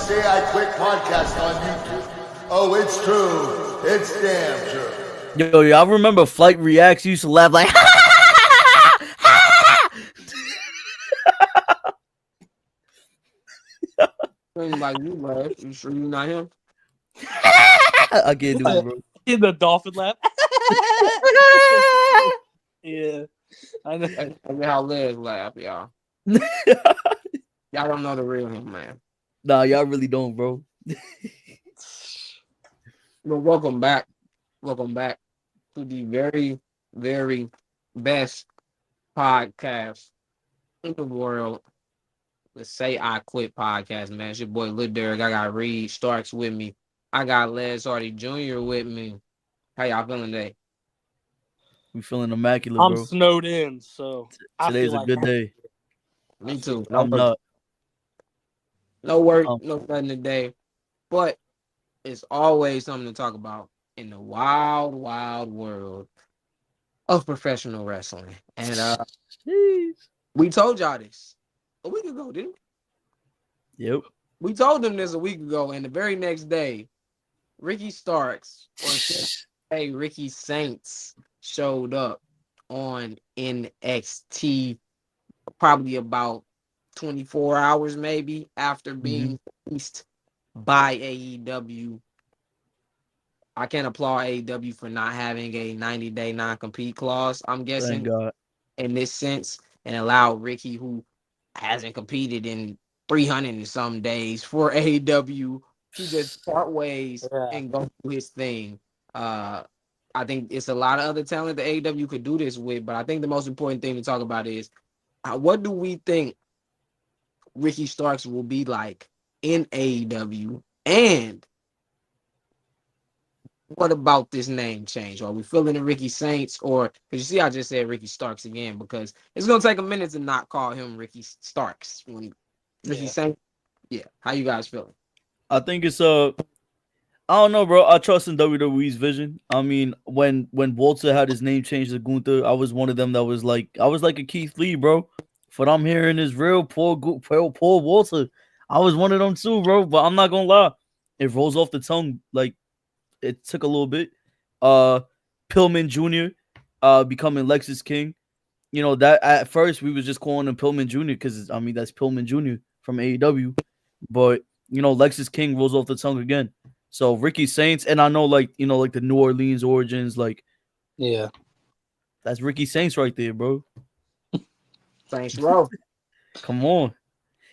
Say I Quit podcast on YouTube. Oh, it's true. It's damn true. Yo, y'all remember Flight Reacts used to laugh like Like you, laugh. You sure you're not him? I can't do it, bro. In the dolphin laugh. Yeah. I know. That's how Les laugh, y'all. Y'all don't know the real him, man. Nah, y'all really don't, bro. But welcome back. Welcome back to the very, very best podcast in the world. Let's Say I Quit podcast, man. It's your boy Lil Derek. I got Reed Starks with me. I got Les Hardy Jr. with me. How y'all feeling today? We feeling immaculate, I'm bro. snowed in, so Today's a good day. Me too. I'm not. No work, no nothing today. But it's always something to talk about in the wild, wild world of professional wrestling. And we told y'all this a week ago, didn't we? Yep. We told them this a week ago, and the very next day, Ricky Starks, or hey, Ricky Saints, showed up on NXT probably about 24 hours maybe after being released by AEW. I can't applaud AEW for not having a 90-day non-compete clause, I'm guessing, Thank God. in this sense, and allow Ricky, who hasn't competed in 300 and some days for AEW, to just part ways and go do his thing. I think it's a lot of other talent that AEW could do this with, but I think the most important thing to talk about is what do we think Ricky Starks will be like in AEW, and what about this name change? Are we feeling the Ricky Saints, or because you see, I just said Ricky Starks again because it's gonna take a minute to not call him Ricky Starks when Ricky Saints. Yeah, how you guys feeling? I think it's I don't know, bro. I trust in WWE's vision. I mean, when Walter had his name changed to Gunther, I was one of them that was like, I was like a Keith Lee, bro. What I'm hearing is real poor Walter. I was one of them too, bro. But I'm not gonna lie, it rolls off the tongue like it took a little bit. Pillman Jr. Becoming Lexus King. You know that at first we was just calling him Pillman Jr. because I mean that's Pillman Jr. from AEW, but you know Lexus King rolls off the tongue again. So Ricky Saints, and I know like you know like the New Orleans origins, like that's Ricky Saints right there, bro. Saints Row. Come on,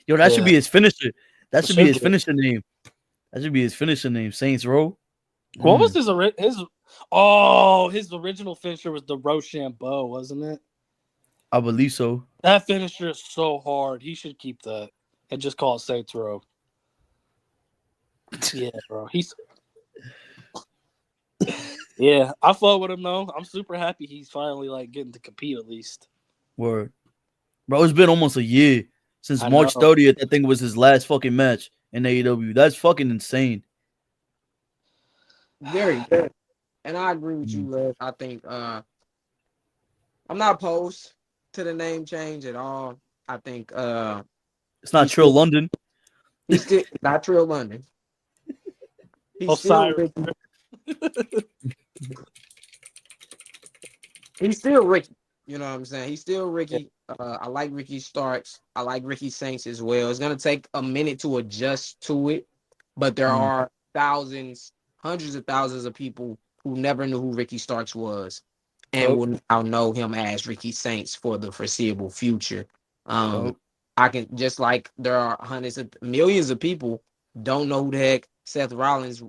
yo, that should be his finisher. That should be his finisher name. That should be his finisher name, Saints Row. What was his original finisher was the Rochambeau, wasn't it? I believe so. That finisher is so hard. He should keep that and just call it Saints Row. Yeah, bro. Yeah, I flow with him though. I'm super happy he's finally like getting to compete at least. Word. Bro, it's been almost a year since I March know. 30th. I think was his last fucking match in AEW. That's fucking insane. Very good. And I agree with you, Les. I think I'm not opposed to the name change at all. I think It's not Trill London. He's still not Trill London. He's still Ricky. You know what I'm saying? He's still Ricky. I like Ricky Starks. I like Ricky Saints as well. It's gonna take a minute to adjust to it, but there are thousands, hundreds of thousands of people who never knew who Ricky Starks was and will now know him as Ricky Saints for the foreseeable future. I can just like there are hundreds of millions of people don't know who the heck Seth Rollins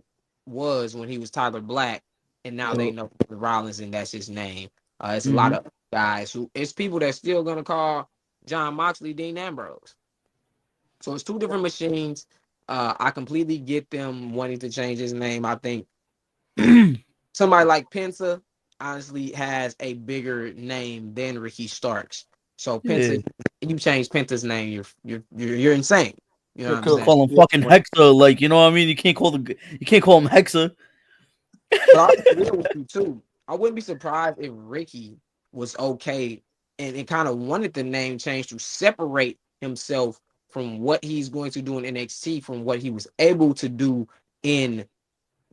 was when he was Tyler Black, and now they know Seth Rollins and that's his name. It's a lot of guys who it's people that's still gonna call John Moxley Dean Ambrose. So it's two different machines. I completely get them wanting to change his name. I think somebody like Penta honestly has a bigger name than Ricky Starks. So Penta, you change Penta's name, you're insane. You know what I'm saying? Call him fucking Hexa, like you know what I mean. You can't call him Hexa. But I agree with you too. I wouldn't be surprised if Ricky was okay and kind of wanted the name change to separate himself from what he's going to do in NXT from what he was able to do in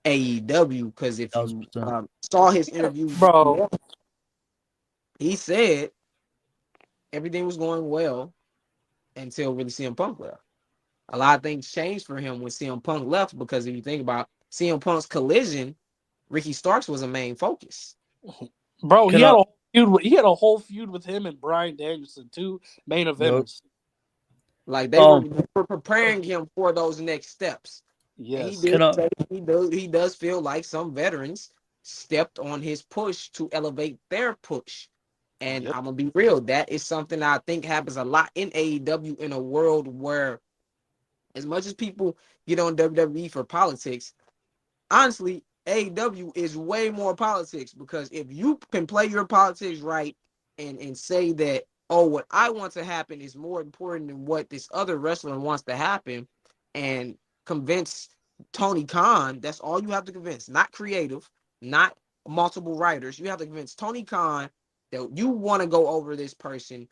AEW. Because if you 1000%. saw his interview, Bro. he said everything was going well until really CM Punk left. A lot of things changed for him when CM Punk left because if you think about CM Punk's collision, Ricky Starks was a main focus. Bro, Can I? he had a whole feud with him and Bryan Danielson, two main eventers. Like they were preparing him for those next steps. And he Yes. did say he does feel like some veterans stepped on his push to elevate their push. And I'm gonna be real, that is something I think happens a lot in AEW in a world where as much as people get on WWE for politics, honestly, AEW is way more politics because if you can play your politics right and say that, oh, what I want to happen is more important than what this other wrestler wants to happen, and convince Tony Khan, that's all you have to convince, not creative, not multiple writers. You have to convince Tony Khan that you want to go over this person.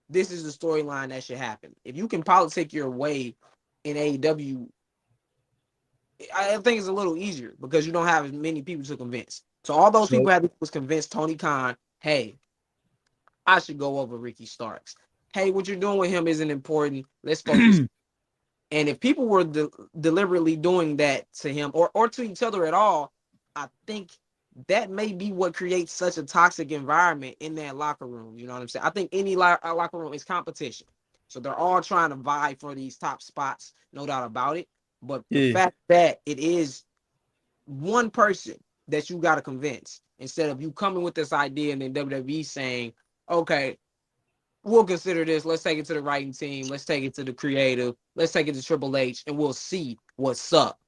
This is the storyline that should happen. If you can politic your way in AEW, I think it's a little easier because you don't have as many people to convince. So all those people had to do was convince Tony Khan, hey, I should go over Ricky Starks. Hey, what you're doing with him isn't important. Let's focus. And if people were deliberately doing that to him or to each other at all, I think that may be what creates such a toxic environment in that locker room. You know what I'm saying? I think any locker room is competition. So they're all trying to vie for these top spots, no doubt about it. But the fact that it is one person that you got to convince instead of you coming with this idea and then WWE saying, okay, we'll consider this. Let's take it to the writing team. Let's take it to the creative. Let's take it to Triple H and we'll see what's up.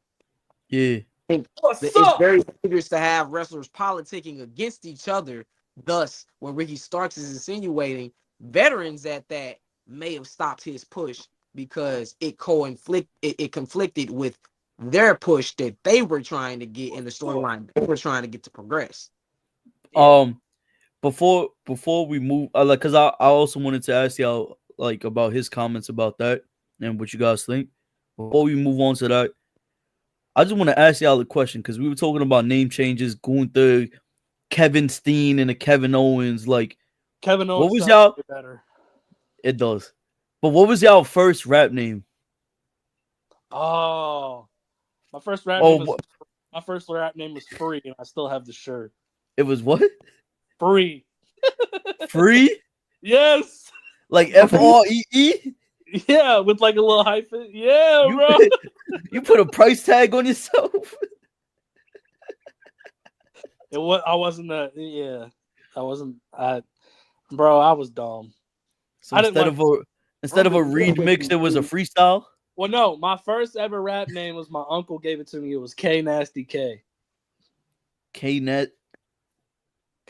Yeah. It's very dangerous to have wrestlers politicking against each other. Thus, what Ricky Starks is insinuating, veterans at that may have stopped his push because it conflicted with their push that they were trying to get in the storyline they were trying to get to progress. Before we move, like, cause I also wanted to ask y'all like about his comments about that and what you guys think. Before we move on to that, I just want to ask y'all a question because we were talking about name changes, Gunther, Kevin Steen, and a Kevin Owens. Like, Kevin Owens what was y'all? Better. It does. But what was y'all first rap name? Oh, my first rap name was Free, and I still have the shirt. It was what? Free. Free? Yes. Like FREE? Yeah, with like a little hyphen. Yeah, bro. You put a price tag on yourself? I wasn't that. Yeah, I wasn't. Bro, I was dumb. So instead of a reed mix, it was a freestyle. Well, no, my first ever rap name was my uncle gave it to me. It was K Nasty K. K Net.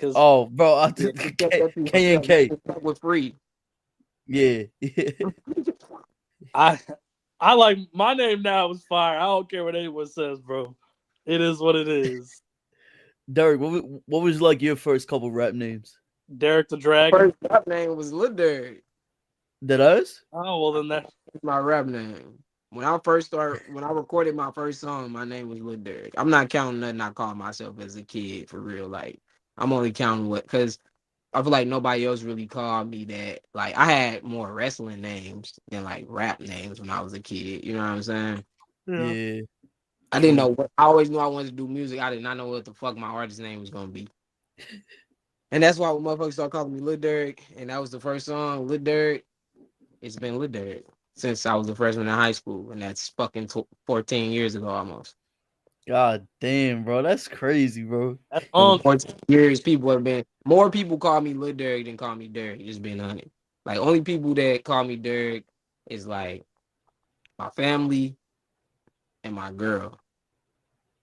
Oh, bro, I did K and K with Free. Yeah. I like my name now is fire. I don't care what anyone says, bro. It is what it is. Derek, what was like your first couple rap names? Derek the Dragon. First rap name was Lil Derek. That us? Oh well, then that's my rap name. When I recorded my first song, my name was Lil Derek. I'm not counting nothing I called myself as a kid for real. Like I'm only counting because I feel like nobody else really called me that. Like I had more wrestling names than like rap names when I was a kid. You know what I'm saying? Yeah. I didn't know I always knew I wanted to do music. I did not know what the fuck my artist name was gonna be. And that's why when motherfuckers started calling me Lil Derek, and that was the first song, Lil Derek. It's been Lil Derek since I was a freshman in high school, and that's fucking 14 years ago almost. God damn, bro, that's crazy, bro. 14 years, more people call me Lil Derek than call me Derek. Just being honest, like only people that call me Derek is like my family and my girl.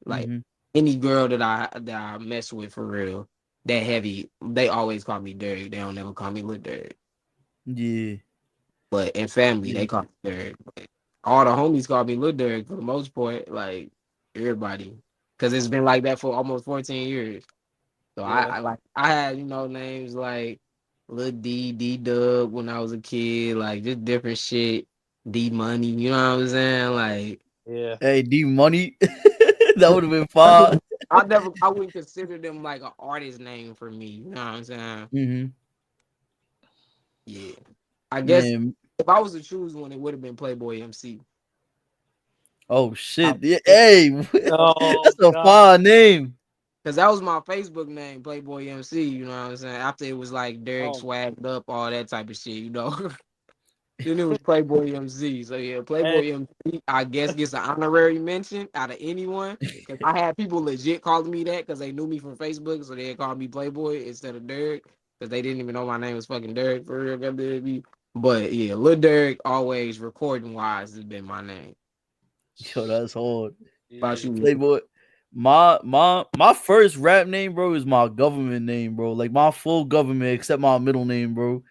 Like any girl that I mess with for real, that heavy, they always call me Derek. They don't ever call me Lil Derek. Yeah. But in family, they call me Derek. But all the homies call me Lil Derek for the most part, like everybody, because it's been like that for almost 14 years. So I had names like Lil D Dub when I was a kid, like just different shit. D Money. You know what I'm saying? Like, Yeah. Hey, D Money. That would have been fire. I wouldn't consider them like an artist name for me. You know what I'm saying? Mm-hmm. Yeah. I guess Man. if I was to choose one, it would have been Playboy MC. Oh shit. Yeah, Because hey, Oh that's a God. fire name. that was my Facebook name, Playboy MC. You know what I'm saying? After it was like Derek Oh, swagged up, all that type of shit. You know. Then it was Playboy MC. So yeah, hey, Playboy MC, I guess gets an honorary mention out of anyone. Cause I had people legit calling me that because they knew me from Facebook, so they called me Playboy instead of Derek, because they didn't even know my name was fucking Derek for real. WB. But yeah, Lil Derek always recording wise has been my name. Yo, that's hard. About yeah. you, Playboy. My first rap name, bro, is my government name, bro. Like my full government, except my middle name, bro.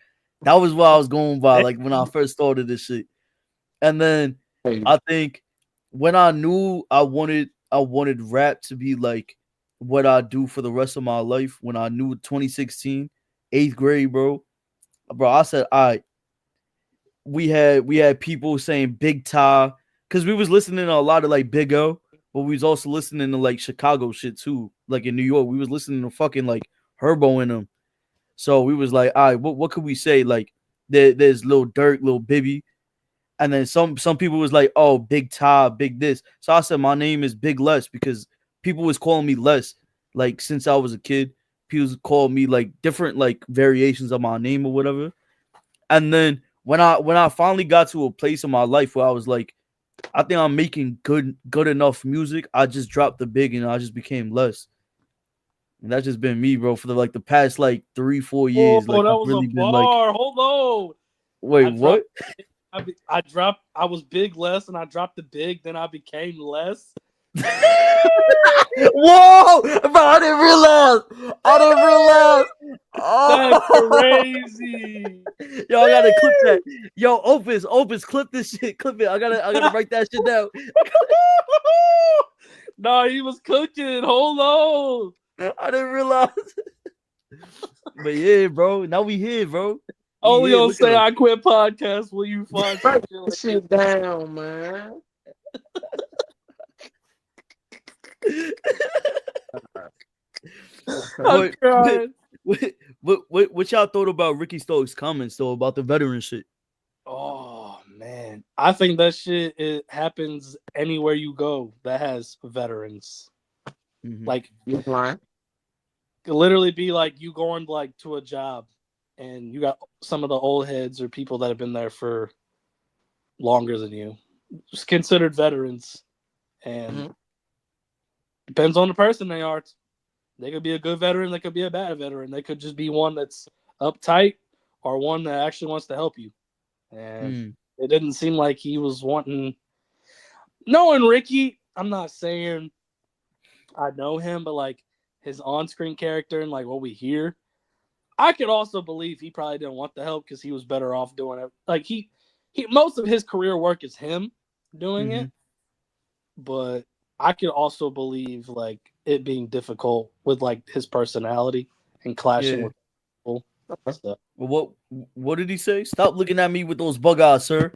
That was what I was going by, like when I first started this shit. And then hey, I think when I knew I wanted rap to be like what I do for the rest of my life. When I knew 2016, eighth grade, bro, I said, all right, we had people saying Big Ty because we was listening to a lot of like Big O, but we was also listening to like Chicago shit too. Like in New York, we was listening to fucking like Herbo in them. So we was like, all right, what could we say? Like there's Lil Durk, Lil Bibby, and then some people was like, oh, Big Ty, Big this. So I said my name is Big Les because people was calling me Les like since I was a kid. People called me like different like variations of my name or whatever. And then when I finally got to a place in my life where I was like, I think I'm making good enough music, I just dropped the big and I just became less. And that's just been me, bro, for the past like 3-4 years. Oh, Like that I've was a really been like, bar. Hold on. wait, I dropped. what? I dropped. I was big less, and I dropped the big. Then I became less. Whoa, bro! I didn't realize. I didn't realize. That's Oh, crazy. yo, I gotta clip that. Yo, Opus, clip this shit. Clip it. I gotta write that shit down. No, he was cooking. Hold on. I didn't realize. But yeah, bro. Now we here, bro. We Only here. on Look at Say us. I Quit podcast will you find some break shit this like this. shit down, man. I'm What, what, crying. what y'all thought about Ricky Stokes' comments though about the veteran shit? Oh man, I think that shit it happens anywhere you go that has veterans. Mm-hmm. Like, You lying? could literally be like you going like to a job, and you got some of the old heads or people that have been there for longer than you, just considered veterans, and Mhm. depends on the person they are. They could be a good veteran, they could be a bad veteran, they could just be one that's uptight or one that actually wants to help you. And Mm. it didn't seem like he was wanting. Knowing Ricky, I'm not saying I know him, but like his on-screen character and like what we hear, I could also believe he probably didn't want the help because he was better off doing it. Like he most of his career work is him doing Mm-hmm. it, but I could also believe like it being difficult with like his personality and clashing Yeah. with people. So, Well, what did he say? Stop looking at me with those bug eyes, sir.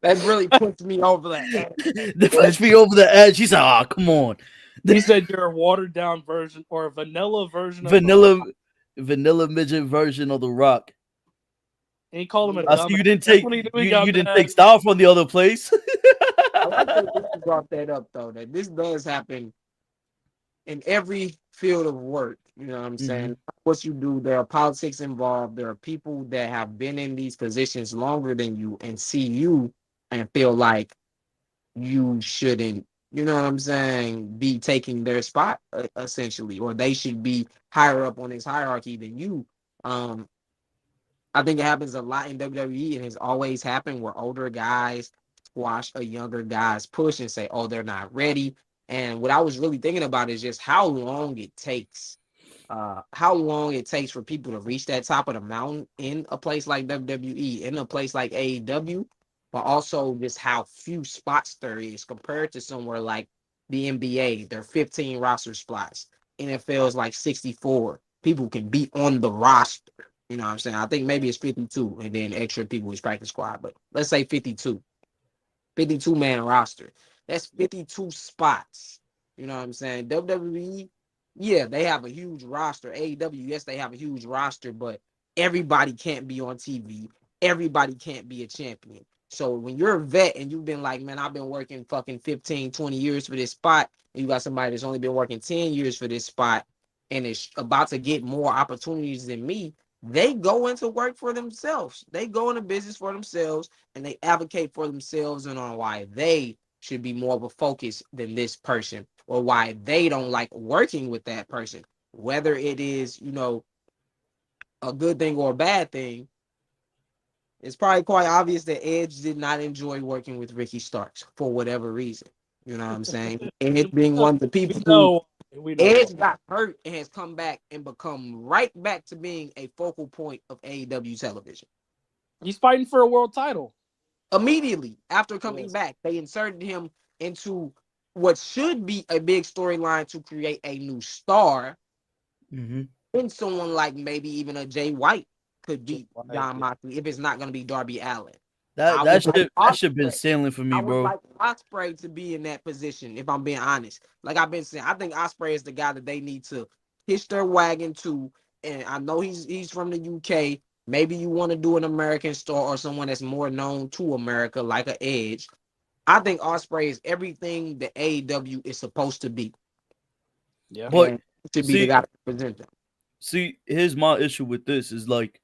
That really puts me over the edge. They pushed me over the edge. He said, "Ah, come on." he said you're a watered down version or a vanilla version of the vanilla, rock. vanilla midget version of the Rock. And he called him a I see dumbass. you didn't That's take when he knew he you got didn't take mad. style from the other place. I like that you brought that up though. That this does happen in every field of work. You know what I'm Mm-hmm. saying? What you do, there are politics involved. There are people that have been in these positions longer than you and see you and feel like you shouldn't, you know what I'm saying, be taking their spot essentially, or they should be higher up on this hierarchy than you. Um, I think it happens a lot in WWE and it's always happened where older guys squash a younger guy's push and say, oh, they're not ready. And what I was really thinking about is just how long it takes for people to reach that top of the mountain in a place like WWE, in a place like AEW, but also just how few spots there is compared to somewhere like the NBA. There are 15 roster spots. NFL is like 64. People can be on the roster. You know what I'm saying? I think maybe it's 52, and then extra people is practice squad. But let's say 52. 52-man roster. That's 52 spots. You know what I'm saying? WWE, yeah, they have a huge roster. AEW, yes, they have a huge roster, but everybody can't be on TV. Everybody can't be a champion. So when you're a vet and you've been like, man, I've been working fucking 15, 20 years for this spot, and you got somebody that's only been working 10 years for this spot and is about to get more opportunities than me, they go into work for themselves. They go into business for themselves and they advocate for themselves and on why they should be more of a focus than this person or why they don't like working with that person. Whether it is, you know, a good thing or a bad thing, it's probably quite obvious that Edge did not enjoy working with Ricky Starks for whatever reason. You know what I'm saying? And it being one of the people who we know. Edge got hurt and has come back and become right back to being a focal point of AEW television. He's fighting for a world title. Immediately after coming back, they inserted him into what should be a big storyline to create a new star. And someone like maybe even a Jay White could beat John Moxley if it's not going to be Darby Allin. That should have been sailing for me, I would bro. like Ospreay to be in that position, if I'm being honest. Like I've been saying, I think Ospreay is the guy that they need to hitch their wagon to. And I know he's from the UK. Maybe you want to do an American star or someone that's more known to America, like an Edge. I think Ospreay is everything that AEW is supposed to be. Yeah, but to be the guy to represent them. See, here's my issue with this: is like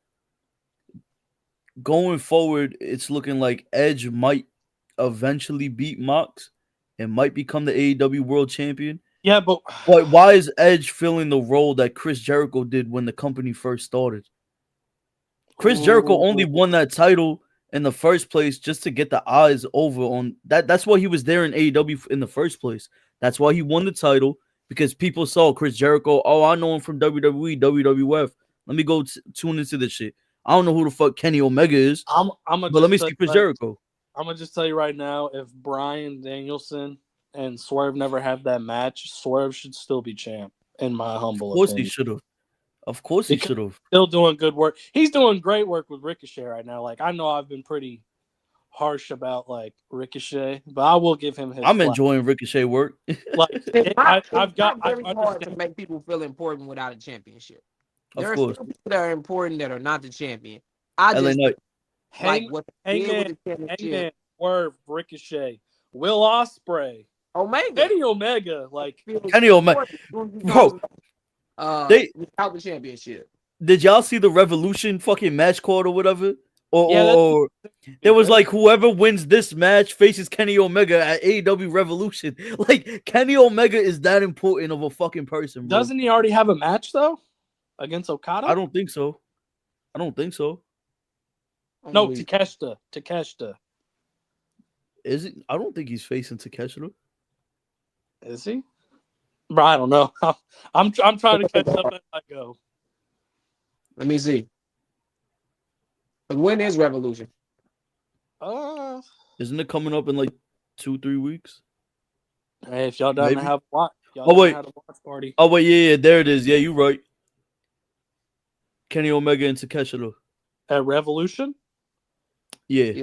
going forward, it's looking like Edge might eventually beat Mox and might become the AEW World Champion. Yeah, but why is Edge filling the role that Chris Jericho did when the company first started? Chris Jericho only won that title in the first place just to get the eyes over on that. That's why he was there in AEW in the first place. That's why he won the title, because people saw Chris Jericho. Oh, I know him from WWE, WWF. Let me go tune into this shit. I don't know who the fuck Kenny Omega is, but let me see Chris Jericho. I'm gonna just tell you right now, if Bryan Danielson and Swerve never have that match, Swerve should still be champ, in my humble opinion. Of course he should have. Of course he should have. Still doing good work. He's doing great work with Ricochet right now. Like, I know I've been pretty harsh about like Ricochet, but I will give him his. I'm enjoying Ricochet work. Like, I've got very hard to make people feel important without a championship. There are course. still people that are important that are not the champion. I just like what they did with the championship. Hangman, Swerve, Ricochet, Will Ospreay, Omega, Kenny Omega, like Kenny Omega, bro. Without the championship. Did y'all see the Revolution fucking match card or whatever? Or there was like whoever wins this match faces Kenny Omega at AEW Revolution. Like Kenny Omega is that important of a fucking person, bro. Doesn't he already have a match though against Okada? I don't think so. No, Takeshita. Is it? I don't think he's facing Takeshita. Is he? Bro, I don't know. I'm trying to catch up as I go. Let me see. When is Revolution? Isn't it coming up in like 2-3 weeks? Hey, if y'all don't have a watch, have a watch party. Oh wait, yeah, there it is. Yeah, you're right. Kenny Omega and Takeshita at Revolution. Yeah.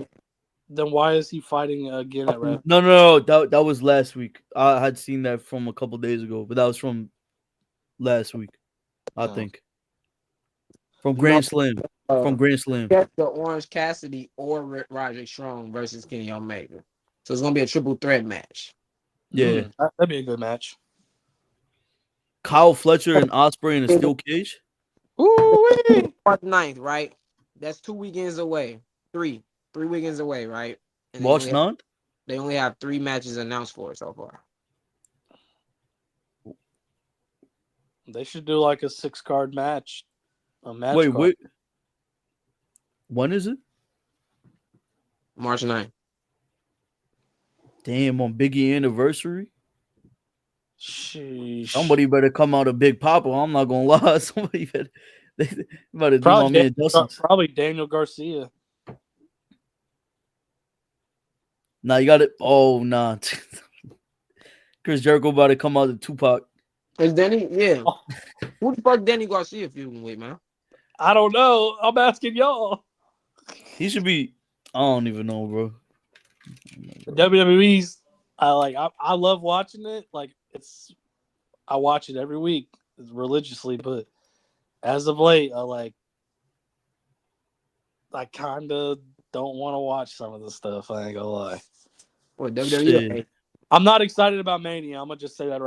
Then why is he fighting again at Revolution? No. That was last week. I had seen that from a couple days ago, but that was from last week, I think. From Grand Slam. From Grand Slam. The Orange Cassidy or Roderick Strong versus Kenny Omega. So it's gonna be a triple threat match. Yeah, that'd be a good match. Kyle Fletcher and Ospreay in a steel cage. Ooh, March 9th, right? That's 2 weekends away. Three weekends away, right? And March 9th? They only have 3 matches announced for it so far. They should do like a 6-card match. Wait. When is it? March 9th. Damn, on Biggie anniversary? Sheesh. Somebody better come out a Big Papa. I'm not gonna lie. Somebody better do my man Dustin. Probably Daniel Garcia. Nah, you got it. Oh, nah. Chris Jericho about to come out to Tupac. Is Danny? Yeah. Who the fuck Danny Garcia feuding with, man? I don't know. I'm asking y'all. He should be. I don't even know, bro. The WWE's. I love watching it. Like I watch it every week religiously, but as of late, I kind of don't want to watch some of the stuff. I ain't gonna lie. Or Shit. WWE. I'm not excited about Mania. I'm gonna just say that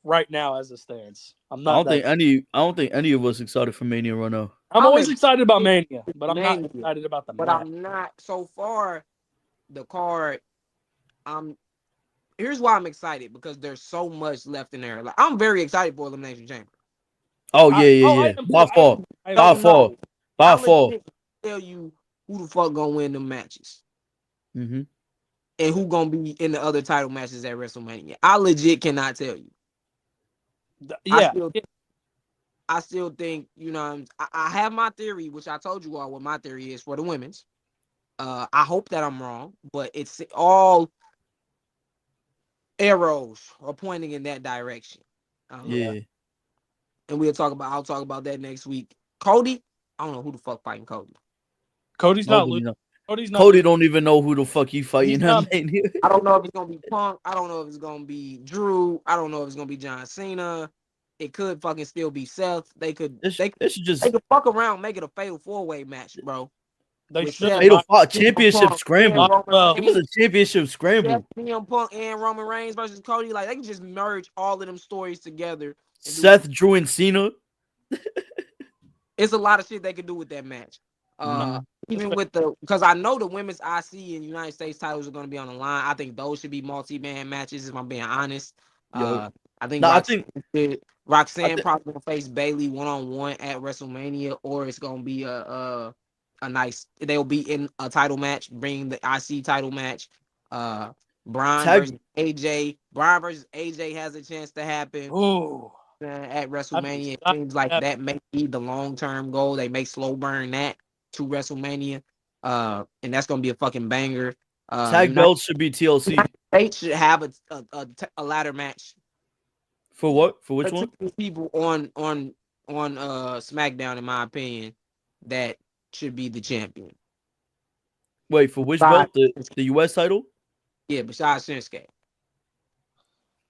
right now as it stands. I'm I not. don't think any of us excited for Mania right now. I'm always I'm excited about Mania, but I'm Mania, not excited about the but match. I'm not so far. The card, here's why I'm excited because there's so much left in there. Like I'm very excited for Elimination Chamber. Oh yeah, yeah, I yeah. am By too. far, I am by too. far, by I far. legit tell you who the fuck gonna win the matches Mm-hmm. and who gonna be in the other title matches at WrestleMania. I legit cannot tell you. Yeah. I still think, you know, I have my theory, which I told you all what my theory is for the women's. I hope that I'm wrong, but it's all arrows are pointing in that direction. Yeah. And I'll talk about that next week. Cody, I don't know who the fuck fighting Cody. Cody's not Nobody losing. know. Cody's not Cody losing. don't even know who the fuck he fighting He's at not- Mania. I don't know if it's gonna be Punk. I don't know if it's gonna be Drew. I don't know if it's gonna be John Cena. It could fucking still be Seth. They could fuck around, make it a fatal 4-way match, bro. They With should. Seth, Fatal CM championship Punk, scramble. and Roman Well, It was a Reigns. championship scramble. CM Punk and Roman Reigns versus Cody. Like they can just merge all of them stories together. Seth, Drew, and Cena. It's a lot of shit they could do with that match. Even with because I know the women's IC and United States titles are going to be on the line. I think those should be multi-man matches. If I'm being honest, I think Roxanne probably going to face Bayley 1-on-1 at WrestleMania, or it's going to be a nice. They'll be in a title match, bring the IC title match. Brian versus AJ. Brian versus AJ has a chance to happen. Ooh. At WrestleMania. It seems like that may be the long-term goal. They may slow burn that to WrestleMania. And that's gonna be a fucking banger. Tag belts should be TLC. They should have a ladder match. For what? For which one? People on SmackDown, in my opinion, that should be the champion. Wait, for which belt? The US title? Yeah, besides Shinsuke.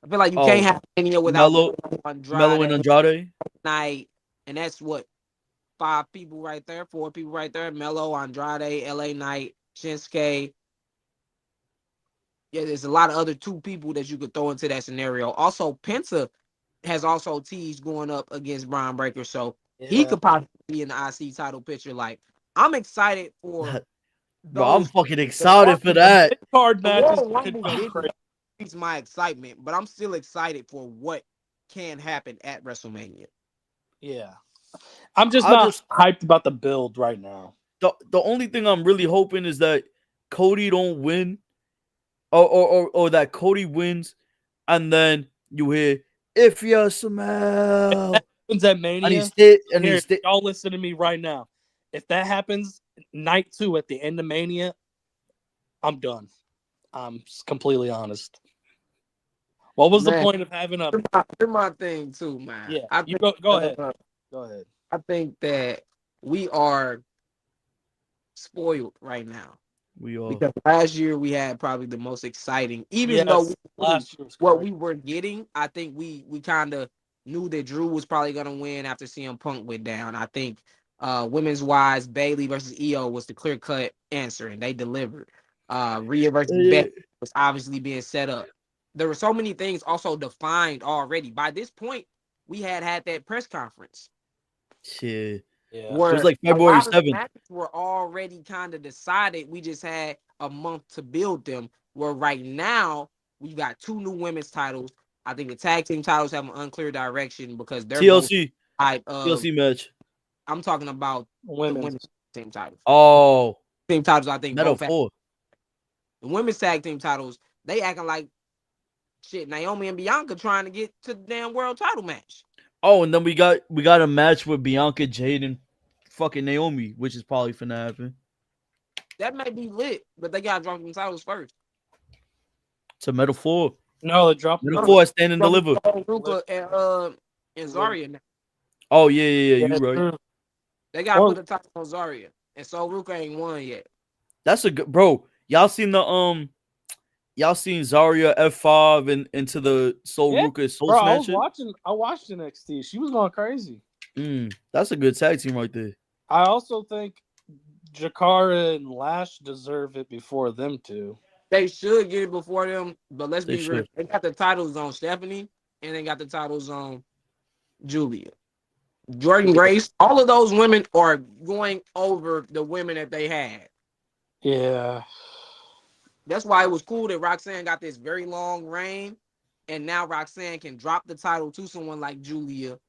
I feel like you can't have any without Melo and Andrade. Night, and that's what 4 people right there. Melo, Andrade, LA Knight, Shinsuke. Yeah, there's a lot of other 2 people that you could throw into that scenario. Also, Penta has also teased going up against Brian Breaker, so he could possibly be in the IC title picture. Like, I'm excited for. Bro, I'm fucking excited for that. Card matches It's my excitement, but I'm still excited for what can happen at WrestleMania. Yeah. I'm just not hyped about the build right now. The only thing I'm really hoping is that Cody don't win, or that Cody wins, and then you hear if you smell. Happens at Mania. Y'all listen to me right now. If that happens night 2 at the end of Mania, I'm done. I'm completely honest. What was the point of having a? Here's my thing too, man. Yeah, go ahead. Go ahead. I think that we are spoiled right now. We are, because last year we had probably the most exciting. Even though what we were getting, I think we kind of knew that Drew was probably gonna win after CM Punk went down. I think women's wise, Bayley versus Io was the clear cut answer, and they delivered. Rhea versus Becky was obviously being set up. There were so many things also defined already. By this point, we had that press conference. Shit. Yeah. It was like February 7th. Were already kind of decided. We just had a month to build them. Where right now we got 2 new women's titles. I think the tag team titles have an unclear direction because they're TLC match. I'm talking about the women's team titles. Oh, team titles. I think both. The women's tag team titles. They acting like shit. Naomi and Bianca trying to get to the damn world title match. Oh, and then we got a match with Bianca, Jade, and fucking Naomi, which is probably finna happen. That may be lit, but they gotta drop them titles first. It's a Metal 4. No, they dropped Metal 4 Stand and Deliver. Ruka and Zarya now. Oh yeah, you're right. They gotta Or put the title on Zarya, and so Ruka ain't won yet. That's a good bro. Y'all seen the y'all seen Zarya F5 and into the Soul yeah, Ruka Soul bro, Snatcher? I watched NXT. She was going crazy. That's a good tag team right there. I also think Jakara and Lash deserve it before them two. They should get it before them, but let's They be real. should. They got the titles on Stephanie, and they got the titles on Julia. Jordan Grace, all of those women are going over the women that they had. Yeah. That's why it was cool that Roxanne got this very long reign, and now Roxanne can drop the title to someone like Julia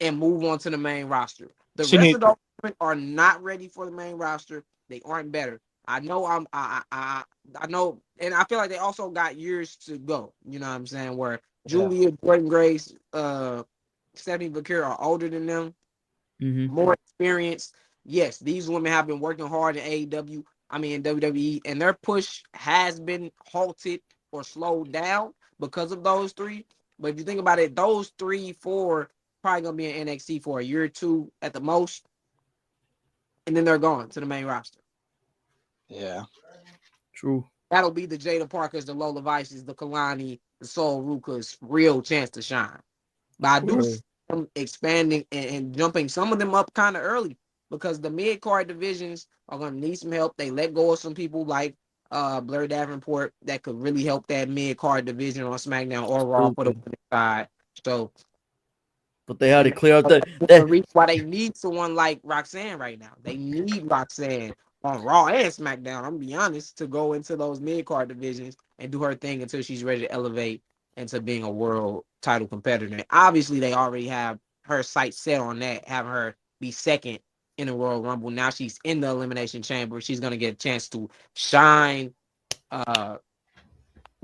and move on to the main roster. The She rest need of those women are not ready for the main roster. They aren't better. I know I know, and I feel like they also got years to go. You know what I'm saying? Where Julia, Jordan Grace, Stephanie Bakir are older than them, more experienced. Yes, these women have been working hard in AEW. I mean, in WWE, and their push has been halted or slowed down because of those three. But if you think about it, those 3, 4 probably gonna be in NXT for a year or two at the most, and then they're gone to the main roster. Yeah. True. That'll be the Jada Parkers, the Lola Vices, the Kalani, the Soul Rukas' real chance to shine. But I do see them expanding and jumping some of them up kind of early because the mid card divisions are going to need some help. They let go of some people like Blair Davenport that could really help that mid card division on SmackDown or Raw for the women's side. So, But they had to and clear out that's the that reason why they need someone like Roxanne right now. They need Roxanne on Raw and SmackDown. I'm gonna be honest, to go into those mid card divisions and do her thing until she's ready to elevate into being a world title competitor. And obviously, they already have her sights set on that, having her be second in the Royal Rumble. Now she's in the Elimination Chamber. She's gonna get a chance to shine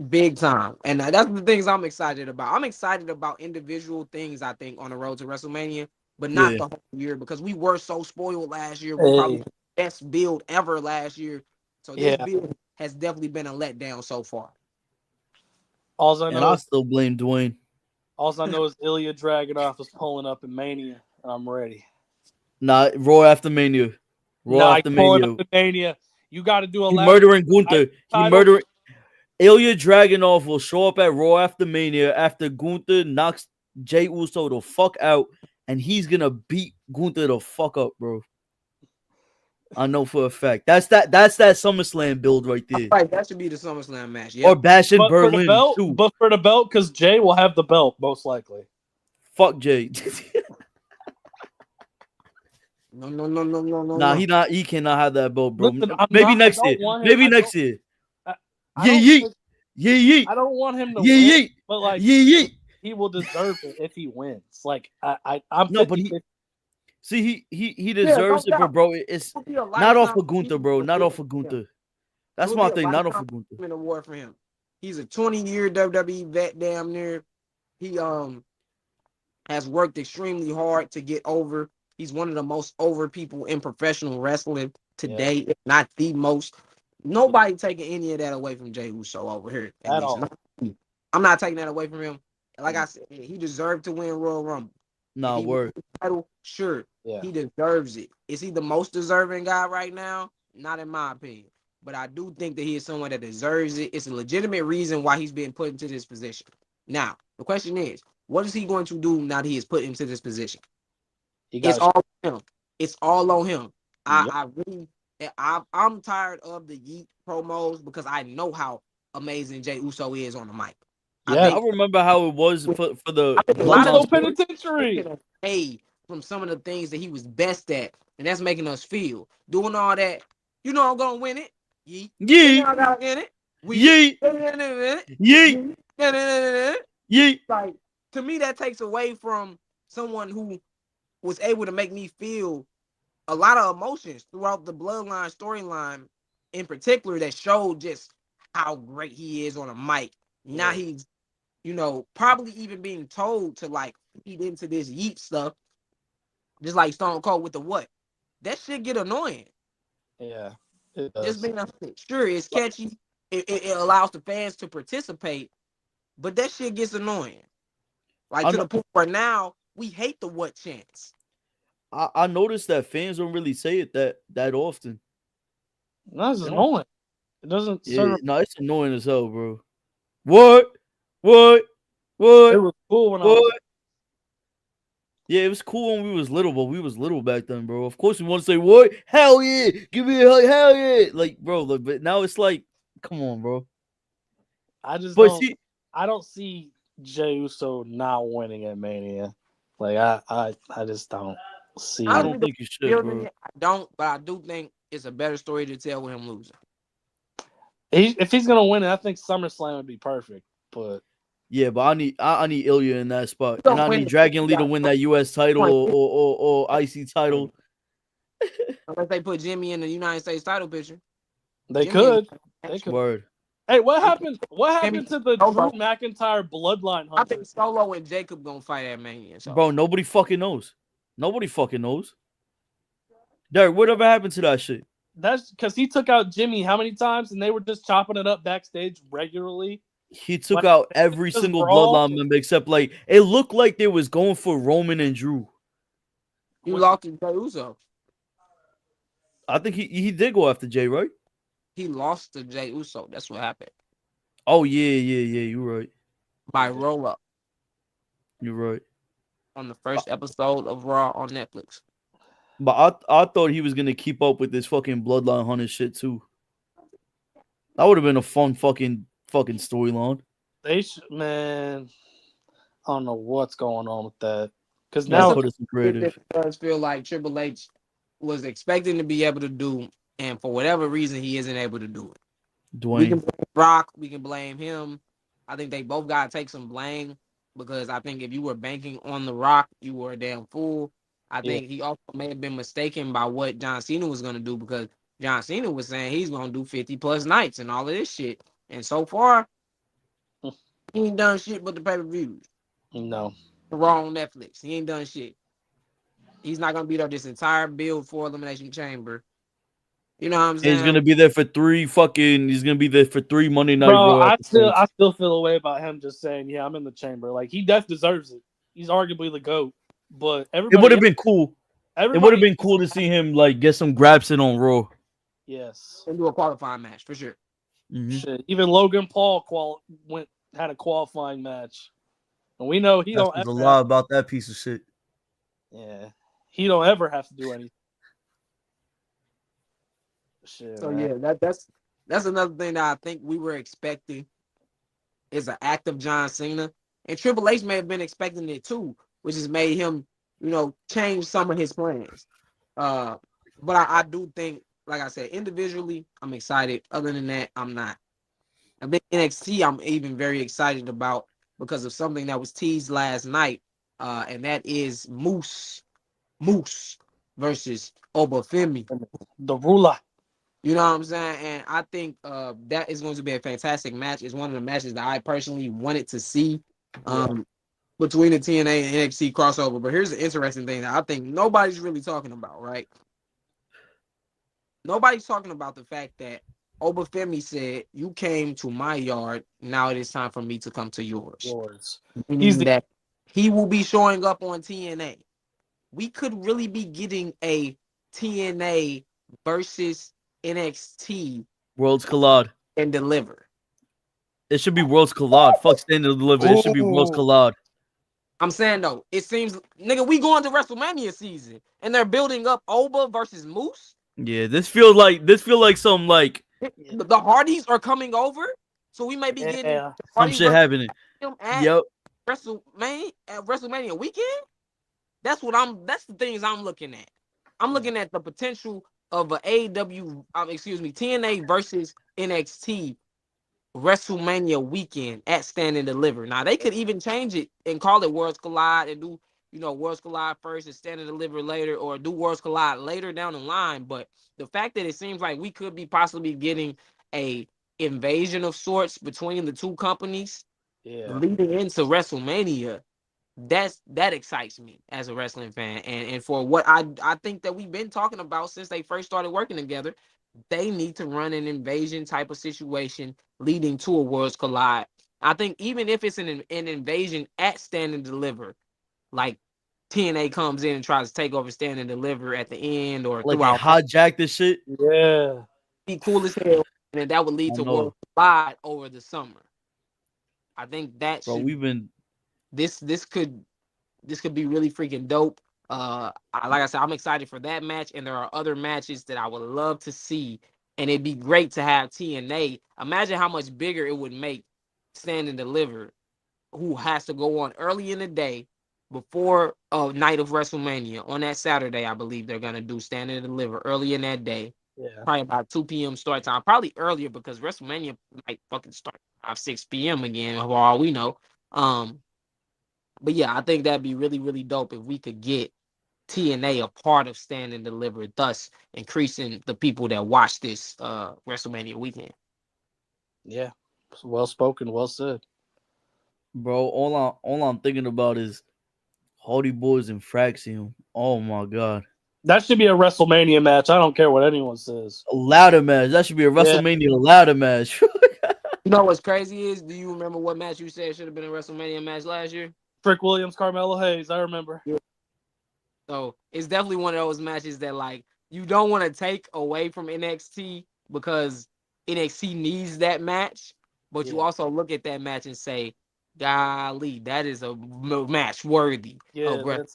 big time. And that's the things I'm excited about. I'm excited about individual things, I think, on the road to WrestleMania, but not yeah. the whole year because we were so spoiled last year. We probably Hey, had the best build ever last year. So this yeah. build has definitely been a letdown so far. All I And know I is still blame Dwayne. Ilya Dragunov is pulling up in Mania, and I'm ready. Nah, Raw after Mania. Raw Nah, he's after pulling up Mania. in Mania. You got to do a He lap murdering Gunther. He title. murdering Ilya Dragunov will show up at Raw after Mania after Gunther knocks Jey Uso the fuck out, and he's gonna beat Gunther the fuck up, bro. I know for a fact. That's that SummerSlam build right there. Right, that should be the SummerSlam match. Or Yep. Bash in But for the Berlin belt, too. because Jay will have the belt most likely. Fuck Jay. No, no, no, no, no, no, Nah, no. he cannot have that belt, bro. Listen, I'm Maybe not. I next year. don't want him. Maybe next year. I Yeah, don't. yeet. Yeah, yeet. I don't want him to Yeah, win, yeet. but like Yeah, yeet. he will deserve it if he wins. Like I'm No, but 50. see, he Yeah, no deserves it, but doubt. bro, It it's would be a not off lifetime of Gunther, bro. achievement Not award off of for him. Gunther. It That's would my be a thing. Not off lifetime of Gunther. achievement award for him. He's a 20-year WWE vet, damn near. He has worked extremely hard to get over. He's one of the most over people in professional wrestling today, if not the most. Nobody taking any of that away from Jey Uso over here. At all. I'm not taking that away from him. Like I said, he deserved to win Royal Rumble. Nah, If he word. wins the title, sure, Yeah. he deserves it. Is he the most deserving guy right now? Not in my opinion. But I do think that he is someone that deserves it. It's a legitimate reason why he's being put into this position. Now, the question is, what is he going to do now that he is put into this position? It's all on him. It's all on him. I'm tired of the Yeet promos because I know how amazing Jey Uso is on the mic. Yeah. I remember how it was for the I think a lot Bloodline of story. Penitentiary. Away from some of the things that he was best at, and that's making us feel doing all that. You know I'm gonna win it. Yeet. Yeet. I gotta win it. Yeet. Yeet. Yeet. Like, to me, that takes away from someone who was able to make me feel a lot of emotions throughout the Bloodline storyline, in particular, that showed just how great he is on a mic. Now he's, probably even being told to like feed into this Yeet stuff, just like Stone Cold with the what. That shit get annoying. Yeah. It does. Just being honest. Sure, it's catchy. It allows the fans to participate, but that shit gets annoying. Like to the point where now we hate the what chants. I noticed that fans don't really say it that often. That's They don't- annoying. It doesn't Yeah, serve. no, it's annoying as hell, bro. What? It What? was cool when I was. What? Yeah, it was cool when we was little, but we was little back then, bro. Of course, we want to say what? Hell yeah! Give me a hell yeah! Like, bro, like, but now it's like, come on, bro. I just But don't. see, I don't see Jey Uso not winning at Mania. Like I just don't see. I I it. don't really think you should, feel bro. it. I don't, but I do think it's a better story to tell with him losing. If he's gonna win it, I think SummerSlam would be perfect. But Yeah, but I need Ilya in that spot, He and gonna I win need the Dragon Lee to got win that U.S. title point or IC title. unless they put Jimmy in the United States title picture. they Jimmy in could. the They could. Word, Hey, what happened? What Jimmy happened to the Solo. Drew McIntyre Bloodline I think Hunters? Solo and Jacob gonna fight at Mania. So bro. Nobody fucking knows. Nobody fucking knows. Derek, whatever happened to that shit? That's because he took out Jimmy how many times, and they were just chopping it up backstage regularly. He took Like, out every just single brawl. bloodline member except like it looked like they was going for Roman and Drew. you lost to Jey Uso. I think he did go after Jay, right? He lost to Jey Uso. That's what happened Oh yeah. You're right. by roll up You're right. on the first episode of Raw on Netflix. But I thought he was gonna keep up with this fucking bloodline hunter shit too. That would have been a fun fucking storyline. Man, I don't know what's going on with that. Because Now now put us in creative. It does feel like Triple H was expecting to be able to do, and for whatever reason, he isn't able to do it. We can Dwayne. blame Brock. We can blame him. I think they both got to take some blame because I think if you were banking on The Rock, you were a damn fool. I think he also may have been mistaken by what John Cena was going to do because John Cena was saying he's going to do 50 plus nights and all of this shit. And so far, he ain't done shit but the pay-per-views. no. Raw on Netflix. He ain't done shit. He's not going to beat up this entire build for Elimination Chamber. You know what I'm saying? He's gonna be there for three Monday Night Bro, Raw I episodes. still feel a way about him just saying, "Yeah, I'm in the chamber." Like he deserves it. He's arguably the GOAT. But It everybody, would have been cool. It would everybody, have been cool to see him like get some grabs in on Raw. yes, And do a qualifying match for sure. Mhm. shit. Even Logan Paul had a qualifying match, and we know he That don't says a ever lot about that piece of shit. he don't ever have to do anything. Shit, So man. yeah, that's another thing that I think we were expecting is an act of John Cena, and Triple H may have been expecting it too, which has made him, change some of his plans. But I do think, like I said, individually, I'm excited. Other than that, I'm not. I think NXT, I'm even very excited about because of something that was teased last night, and that is Moose versus Femi. The ruler. You know what I'm saying? And I think that is going to be a fantastic match. It's one of the matches that I personally wanted to see between the TNA and NXT crossover. But here's the interesting thing that I think nobody's really talking about, right? Nobody's talking about the fact that Femi said, "You came to my yard. Now it is time for me to come to yours." Meaning that he will be showing up on TNA. We could really be getting a TNA versus NXT Worlds collide. and deliver. It should be Worlds collide. Fuck stand and deliver. It should be Worlds collide. I'm saying though, it seems, nigga, we going to WrestleMania season and they're building up Oba versus Moose. Yeah, this feel like some like The Hardys are coming over, so we may be getting some Hardys shit versus happening. them at Yep. WrestleMania weekend. That's the things I'm looking at. I'm looking at the potential of a TNA versus NXT WrestleMania weekend at Stand and Deliver. Now they could even change it and call it Worlds Collide and do, Worlds Collide first and Stand and Deliver later, or do Worlds Collide later down the line. But the fact that it seems like we could be possibly getting a invasion of sorts between the two companies leading into WrestleMania, that excites me as a wrestling fan. And for what I think that we've been talking about since they first started working together, they need to run an invasion type of situation leading to a Worlds Collide. I think even if it's an invasion at Stand and Deliver, like TNA comes in and tries to take over, Stand and Deliver at the end or Like they throughout. hijacked this shit. Yeah. Be cool as hell, and then that would lead I to know. worldwide over the summer. I think that Bro, should we've been this could be really freaking dope. Like I said, I'm excited for that match, and there are other matches that I would love to see, and it'd be great to have TNA. Imagine how much bigger it would make Stand and Deliver, who has to go on early in the day before night of WrestleMania on that Saturday. I believe they're gonna do Stand and Deliver early in that day. Yeah. Probably about 2 p.m. start time, probably earlier because WrestleMania might fucking start at 6 p.m. again, for all we know. But yeah, I think that'd be really, really dope if we could get TNA a part of Stand and Deliver, thus increasing the people that watch this WrestleMania weekend. Yeah. Well spoken, well said. bro, all I'm thinking about is Hardy Boys and Fraxium. Oh my god. That should be a WrestleMania match. I don't care what anyone says. A ladder match. That should be a WrestleMania ladder match. You know what's crazy is, do you remember what match you said should have been a WrestleMania match last year? Trick Williams, Carmelo Hayes. I remember. Yeah. So it's definitely one of those matches that like you don't want to take away from NXT because NXT needs that match, but you also look at that match and say, golly, that is a match worthy of wrestling.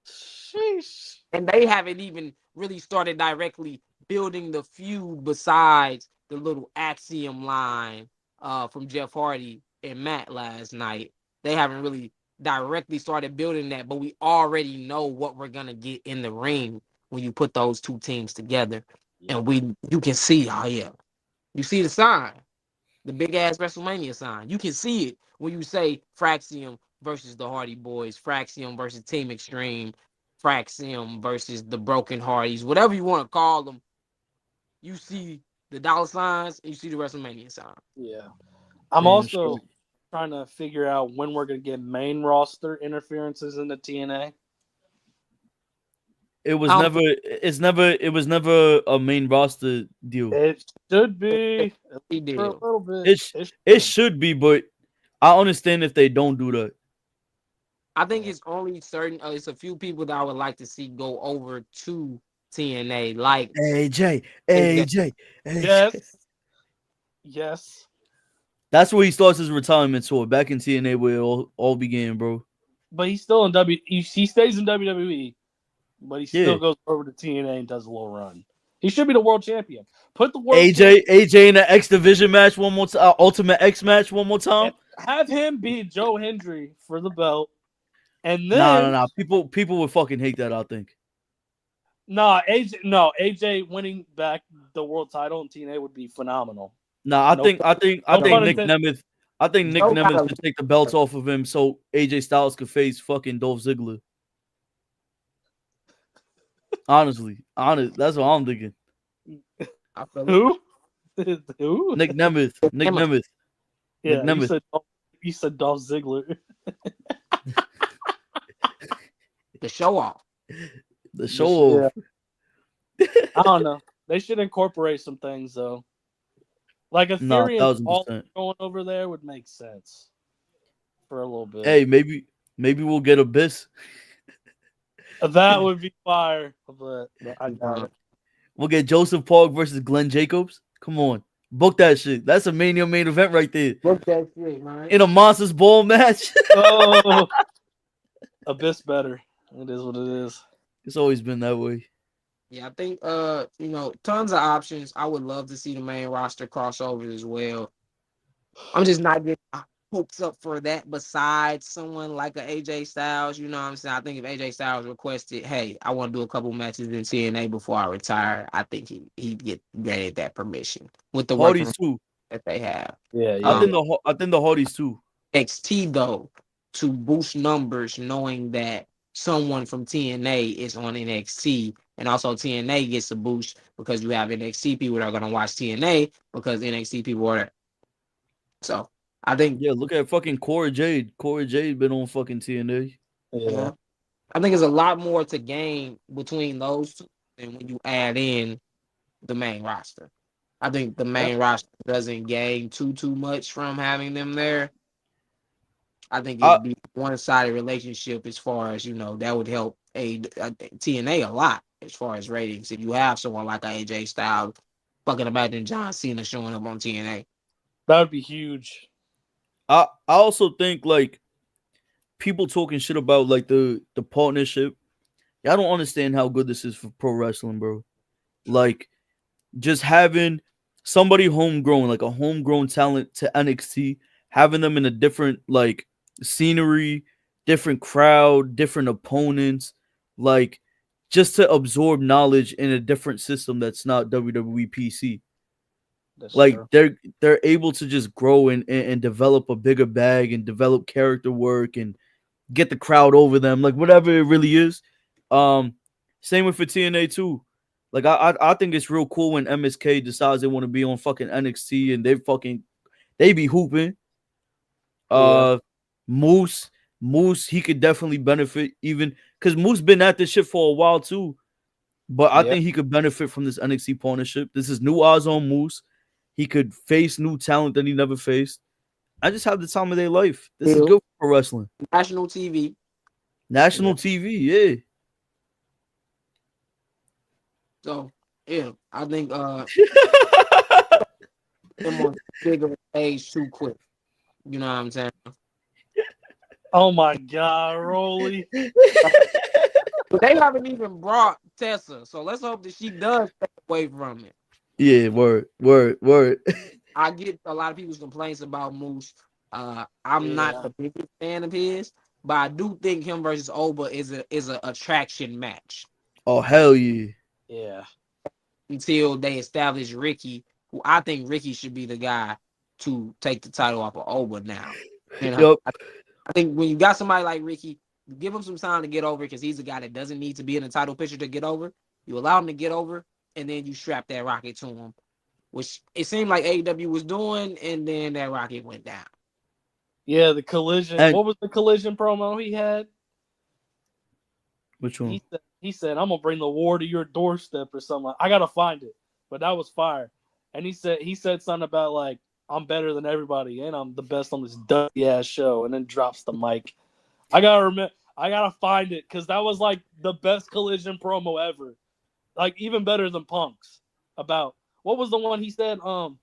Sheesh. And they haven't even really started directly building the feud besides the little Axiom line from Jeff Hardy and Matt last night. They haven't really directly started building that, but we already know what we're gonna get in the ring when you put those two teams together. And you can see, oh yeah, you see the sign, the big ass WrestleMania sign. You can see it when you say Fraxium versus the Hardy Boys, Fraxium versus Team Extreme, Fraxium versus the Broken Hardys, whatever you want to call them. You see the dollar signs and you see the WrestleMania sign. Yeah. I'm also trying to figure out when we're going to get main roster interferences in the TNA. It was never a main roster deal. It should be for a little bit. It should be, but I understand if they don't do that. I think it's only certain. It's a few people that I would like to see go over to TNA, like AJ. Yes. That's where he starts his retirement tour. Back in TNA, where it all began, bro. But he's still in He stays in WWE, but he still goes over to TNA and does a little run. He should be the world champion. Put the world AJ in an X Division match one more time. Ultimate X match one more time. Have him beat Joe Hendry for the belt. And then nah. People would fucking hate that, I think. AJ winning back the world title in TNA would be phenomenal. Nah, I think Nick Nemeth. I think Nick Nemeth should take the belts off of him so AJ Styles could face fucking Dolph Ziggler. Honestly, that's what I'm thinking. Who? Who? Nick Nemeth. Yeah, Nick Nemeth. You said Dolph Ziggler. The show off. The show off. Yeah. I don't know. They should incorporate some things though. Like a theory of all going over there would make sense for a little bit. Hey, maybe we'll get Abyss. That would be fire. But I doubt it. We'll get Joseph Park versus Glenn Jacobs. Come on. Book that shit. That's a Mania main event right there. Book that shit, man. In a Monsters Ball match. Oh, Abyss better. It is what it is. It's always been that way. Yeah, I think tons of options. I would love to see the main roster crossovers as well. I'm just not getting hopes up for that besides someone like a AJ Styles. You know what I'm saying? I think if AJ Styles requested, hey, I want to do a couple matches in TNA before I retire, I think he'd get granted that permission with the Hardys too that they have. Yeah. I think the Hardys too. NXT though, to boost numbers, knowing that someone from TNA is on NXT, and also TNA gets a boost because you have NXT people that are going to watch TNA because NXT people are there. So I think look at fucking Cora Jade. Cora Jade been on fucking TNA. Yeah. I think there's a lot more to gain between those two than when you add in the main roster. I think the main roster doesn't gain too much from having them there. I think I it'd be one-sided relationship as far as that would help TNA a lot as far as ratings. If you have someone like AJ Styles, fucking imagine John Cena showing up on TNA. That would be huge. I also think like people talking shit about like the partnership. I don't understand how good this is for pro wrestling, bro. Like just having somebody homegrown, like a homegrown talent to NXT, having them in a different like scenery, different crowd, different opponents, like just to absorb knowledge in a different system that's not WWE PC. That's Like true. they're able to just grow and develop a bigger bag and develop character work and get the crowd over them, like whatever it really is. Um, Same with for TNA too. Like I think it's real cool when MSK decides they want to be on fucking NXT and they be hooping. Yeah. Uh, Moose Moose he could definitely benefit even because Moose been at this shit for a while too. But I Yeah. think he could benefit from this NXT partnership. This is new eyes on Moose. He could face new talent that he never faced. I just have the time of their life. This is Still, good for wrestling. national TV. Yeah. National TV, yeah. So yeah, I think them on bigger age too quick. You know what I'm saying? Oh my God, Rolly. But they haven't even brought Tessa, so let's hope that she does stay away from it. Yeah, word, word, word. I get a lot of people's complaints about Moose. I'm not Yeah. the biggest fan of his, but I do think him versus Oba is a attraction match Oh hell yeah. Yeah. until they establish Ricky, who I think Ricky should be the guy to take the title off of Oba now. Yup. I think when you got somebody like Ricky, you give him some time to get over because he's a guy that doesn't need to be in the title picture to get over. You allow him to get over, and then you strap that rocket to him, which it seemed like AEW was doing, and then that rocket went down. Yeah, the collision. And What was the collision promo he had? which one? He said, I'm gonna bring the war to your doorstep or something. I gotta find it. But that was fire. And he said something about like I'm better than everybody and I'm the best on this dirty ass show, and then drops the mic. I gotta find it because that was like the best collision promo ever. Like even better than Punk's. About what was the one he said? Oh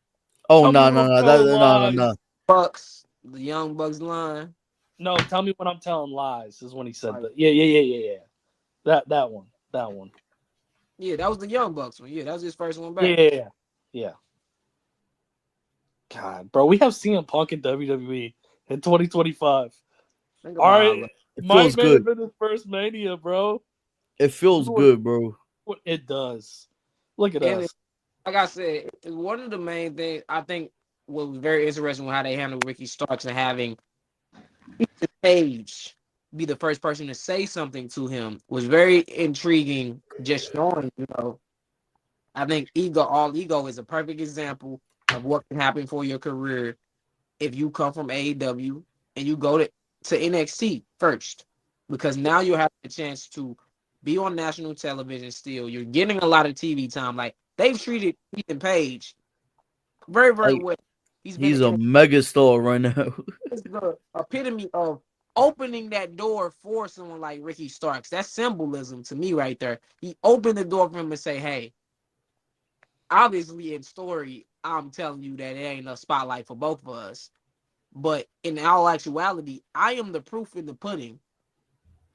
Tell me no when no I'm no telling no. lies. Bucks, the Young Bucks line. No, tell me when I'm telling lies is when he said Right. that. Yeah. That one. That one. Yeah, that was the Young Bucks one. Yeah, that was his first one back. Yeah. God, bro, we have CM Punk in WWE in 2025. Think All about right, It feels might have good. been his first Mania, bro. It feels good, bro. What it does. Look at and us. like I said, one of the main things I think what was very interesting with how they handled Ricky Starks and having Page be the first person to say something to him was very intriguing. Just showing, I think all ego is a perfect example of what can happen for your career if you come from AEW and you go to NXT first, because now you have the chance to be on national television still. You're getting a lot of TV time. Like they've treated Ethan Page very, very Like well. He's been he's a in mega star right now. the epitome of opening that door for someone like Ricky Starks. That's symbolism to me right there. He opened the door for him to say, hey, obviously in story, I'm telling you that it ain't a spotlight for both of us. But in all actuality, I am the proof in the pudding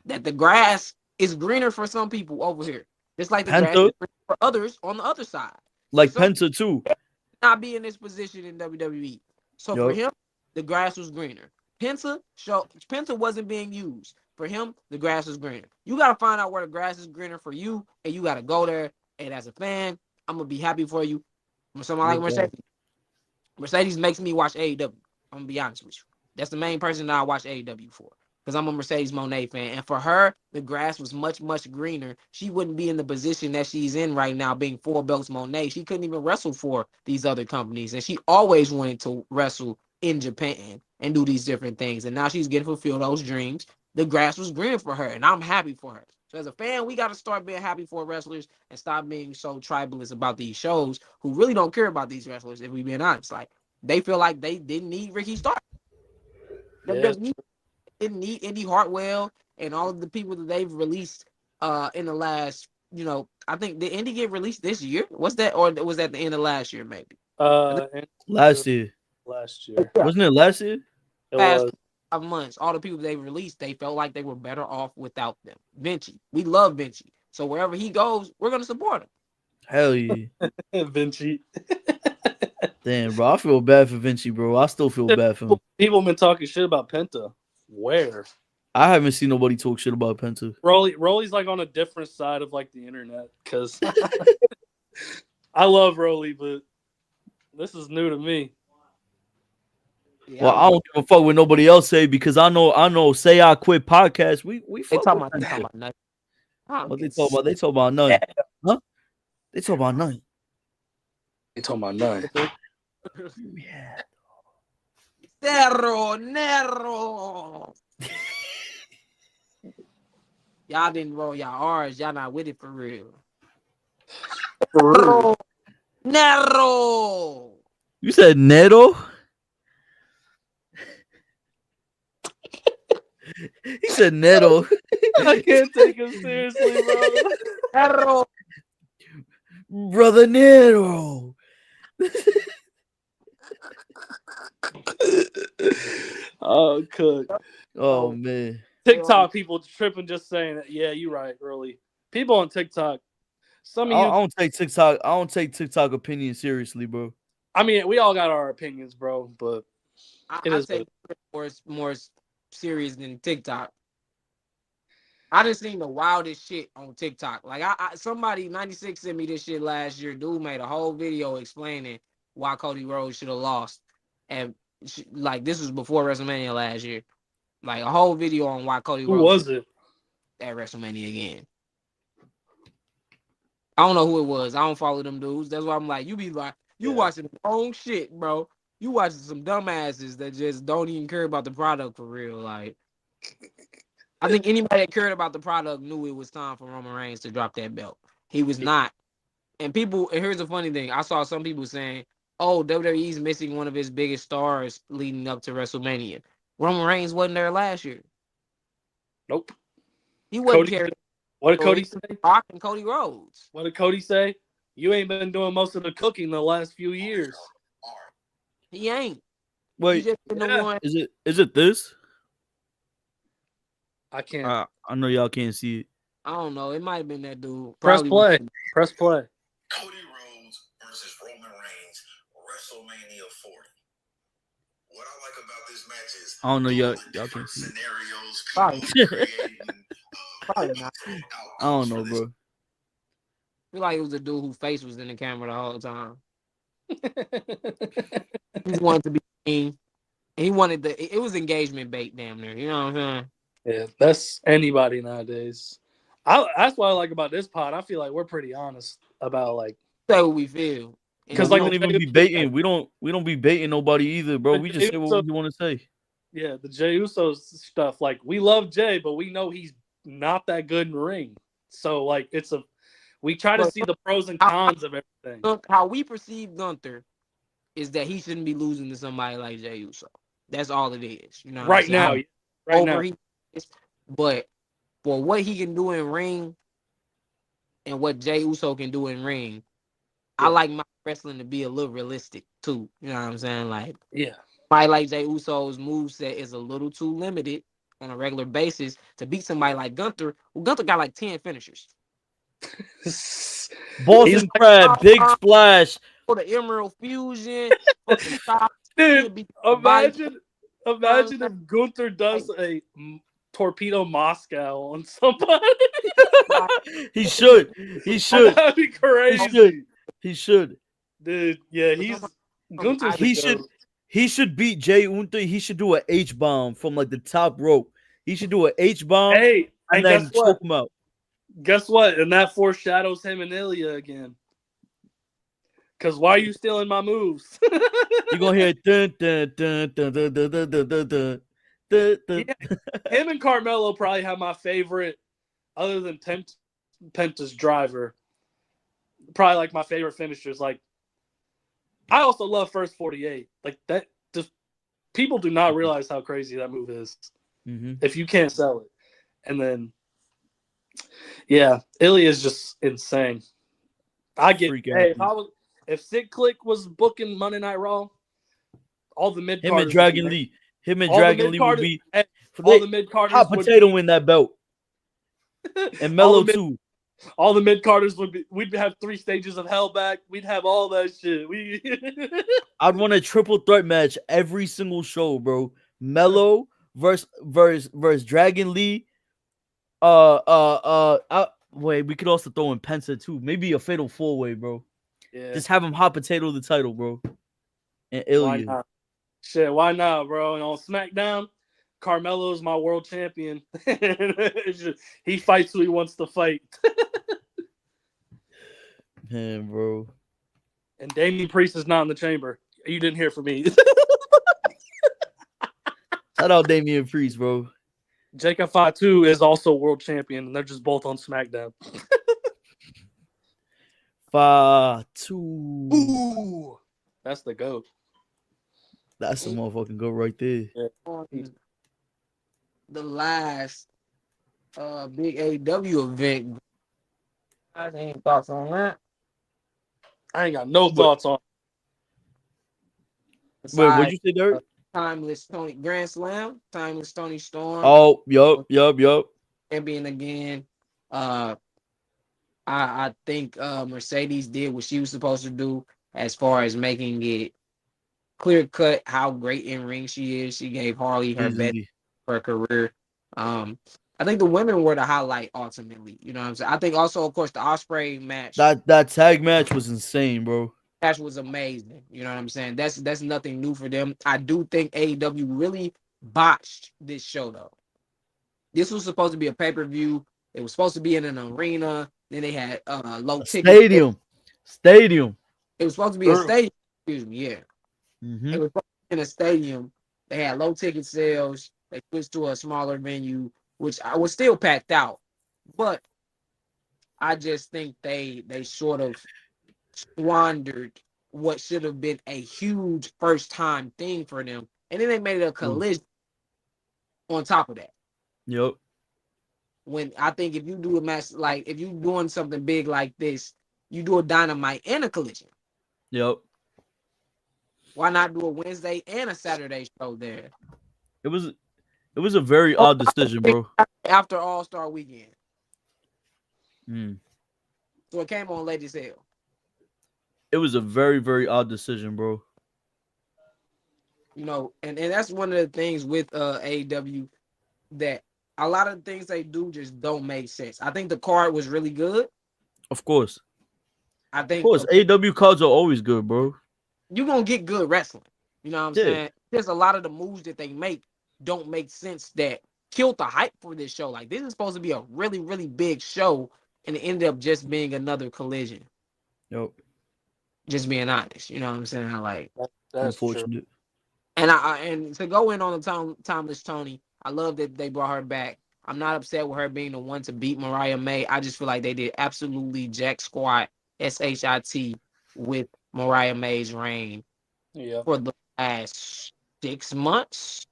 that the grass is greener for some people over here. Just like the grass Penta, is greener for others on the other side. like Some Penta too. not be in this position in WWE. So for Yup. him, the grass was greener. Penta wasn't being used. For him, the grass was greener. You got to find out where the grass is greener for you, and you got to go there. And as a fan, I'm going to be happy for you. I'm someone like Mercedes. Mercedes makes me watch AEW. I'm going to be honest with you. That's the main person that I watch AEW for, because I'm a Mercedes Moné fan. And for her, the grass was much, much greener. She wouldn't be in the position that she's in right now, being 4 belts Moné. She couldn't even wrestle for these other companies. And she always wanted to wrestle in Japan and do these different things. And now she's getting fulfilled those dreams. The grass was green for her, and I'm happy for her. So as a fan, we got to start being happy for wrestlers and stop being so tribalist about these shows who really don't care about these wrestlers, if we being honest. Like, they feel like they didn't need Ricky Stark. Yeah. Indy Hartwell and all of the people that they've released in the last, I think did Indy get released this year? What's that, or was that the end of last year maybe? Last year. Last year. Yeah. Wasn't it last year? It Past was. 5 months, all the people they released, they felt like they were better off without them. Vinci, we love Vinci, so wherever he goes, we're gonna support him. Hell yeah. Vinci. Damn, bro. I feel bad for Vinci, bro. I still feel bad for him. People been talking shit about Penta. Where? I haven't seen nobody talk shit about Penta. Rolly's like on a different side of like the internet because I love Rolly, but this is new to me. Yeah, Well, I don't give a fuck what nobody else say because I know. Say I Quit podcast. We they fuck talking with about, that shit. nothing. What they talk about? They talk about nothing. Huh? They talk about nothing. They talking about nothing. Yeah. Cerro Nero. Y'all didn't roll y'all R's. Y'all not with it for real. For real. Nero. You said Neto? He said Neto. I can't take him seriously, bro. Nero. Brother Neto. Oh, cook. Oh man. TikTok people tripping just saying that. Yeah, you're right, Rolly. People on TikTok. Some of I you. don't take TikTok. I don't take TikTok opinion seriously, bro. I mean, we all got our opinions, bro, but I it is take more serious than TikTok. I just seen the wildest shit on TikTok. Like somebody 96 sent me this shit last year. Dude made a whole video explaining why Cody Rhodes should have lost, and like this was before WrestleMania last year. Like a whole video on why Cody who Rhodes was it? at WrestleMania again. I don't know who it was. I don't follow them dudes. That's why I'm like, you be like, you watching the wrong shit, bro. You watching some dumbasses that just don't even care about the product for real. Like, I think anybody that cared about the product knew it was time for Roman Reigns to drop that belt. He was not. And here's the funny thing. I saw some people saying, oh, WWE's missing one of his biggest stars leading up to WrestleMania. Roman Reigns wasn't there last year. Nope. He wasn't Cody, carrying. what did Cody say? Rock and Cody Rhodes. What did Cody say? You ain't been doing most of the cooking the last few years. He ain't. Wait, He just been the one. is it this? I can't. I know y'all can't see it. I don't know. It might have been that dude. Press Probably play. Press play. Cody Rhodes versus Roman Reigns, WrestleMania 40. What I like about this match is I don't know y'all different can't see it. scenarios, Probably. people creating, Probably not. I don't know, outcomes for bro. I feel like it was a dude whose face was in the camera the whole time. He wanted to be seen. He wanted it was engagement bait damn near. You know what I'm saying? Yeah, that's anybody nowadays. That's what I like about this pod. I feel like we're pretty honest about like Say what we feel. because We like don't even be baiting. We don't be baiting nobody either, bro. We just say what we want to say. Yeah, the Jey Uso stuff. Like we love Jey, but we know he's not that good in the ring. So like we try to see the pros and cons of everything. Look, how we perceive Gunther is that he shouldn't be losing to somebody like Jey Uso. That's all it is. You know, what Right I'm saying? now. He is, but for what he can do in ring and what Jey Uso can do in ring, I like my wrestling to be a little realistic too. You know what I'm saying? Like, Yeah. somebody like Jey Uso's moveset is a little too limited on a regular basis to beat somebody like Gunther. Well, Gunther got like 10 finishers. Boston Crab, Big Splash. For the Emerald Fusion, dude, imagine if Gunther does a Torpedo Moscow on somebody. He should. That'd be crazy. He should. Dude, yeah, Gunther's he should beat Jey Uso. He should do an H bomb from like the top rope. He should do an H bomb. Hey, and then choke him out. Guess what? And that foreshadows him and Ilya again. Because why are you stealing my moves? You're gonna hear dun, dun, dun, dun, dun, dun, dun, dun, dun, dun, dun. Yeah. Him and Carmelo probably have my favorite, other than Penta's driver. Probably like my favorite finishers. Like, I also love First 48. Like that. Just people do not realize how crazy that move is. if you can't sell it. And then, yeah, Ilya is just insane. I get. Freak Hey, athlete. if Sid Click was booking Monday Night Raw, all the mid Him and carders, Dragon Lee. Him and all the Dragon mid Lee would carders, be all the mid carders hot would potato be in that belt. And all Mello the too. all the mid carders would be. We'd have 3 stages of hell back. We'd have all that shit. I'd want a triple threat match every single show, bro. Mello versus Dragon Lee. Wait, we could also throw in Penta too. Maybe a fatal 4-way, bro. Yeah. Just have him hot potato the title, bro. And Why Ilya. not? Shit, why not, bro? And on SmackDown, Carmelo's my world champion. He fights who he wants to fight. Man, bro. And Damian Priest is not in the chamber. You didn't hear from me. Shout out Damian Priest, bro. Jacob Fatu is also world champion, and they're just both on SmackDown. Fatu. Ooh, that's the GOAT. That's the motherfucking go right there. The last big AEW event. I ain't thoughts on that. I ain't got no thoughts on. Wait, what'd you say, Derek? Timeless Tony Grand Slam, Timeless Tony Storm. Oh, yup. Champion again. I think Mercedes did what she was supposed to do as far as making it clear cut how great in ring she is. She gave Harley her best for her career. I think the women were the highlight ultimately. You know what I'm saying? I think also, of course, the Ospreay match. That tag match was insane, bro. Match was amazing. You know what I'm saying? That's nothing new for them. I do think AEW really botched this show though. This was supposed to be a pay-per-view. It was supposed to be in an arena. Then they had low ticket stadium. It was supposed to be a stadium. Excuse me, yeah. Mm-hmm. It was supposed to be in a stadium. They had low ticket sales. They switched to a smaller venue, which I was still packed out. But I just think they sort of squandered what should have been a huge first time thing for them. And then they made it a collision on top of that. Yep. When I think if you do a match, like if you doing something big like this, you do a Dynamite and a collision. Yep. Why not do a Wednesday and a Saturday show there? It was a very odd decision, bro. After All-Star Weekend. Mm. So it came on late as hell. It was a very, very odd decision, bro. You know, and that's one of the things with AEW that a lot of things they do just don't make sense. I think the card was really good. Of course. I think of course, AEW cards are always good, bro. You're gonna get good wrestling. You know what I'm saying? There's a lot of the moves that they make don't make sense that killed the hype for this show. Like this is supposed to be a really, really big show, and it ended up just being another collision. Yep. Just being honest, you know what I'm saying? Like that's unfortunate. True. And to go in on the Timeless Tony, I love that they brought her back. I'm not upset with her being the one to beat Mariah May. I just feel like they did absolutely jack squat SHIT with Mariah May's reign for the last 6 months.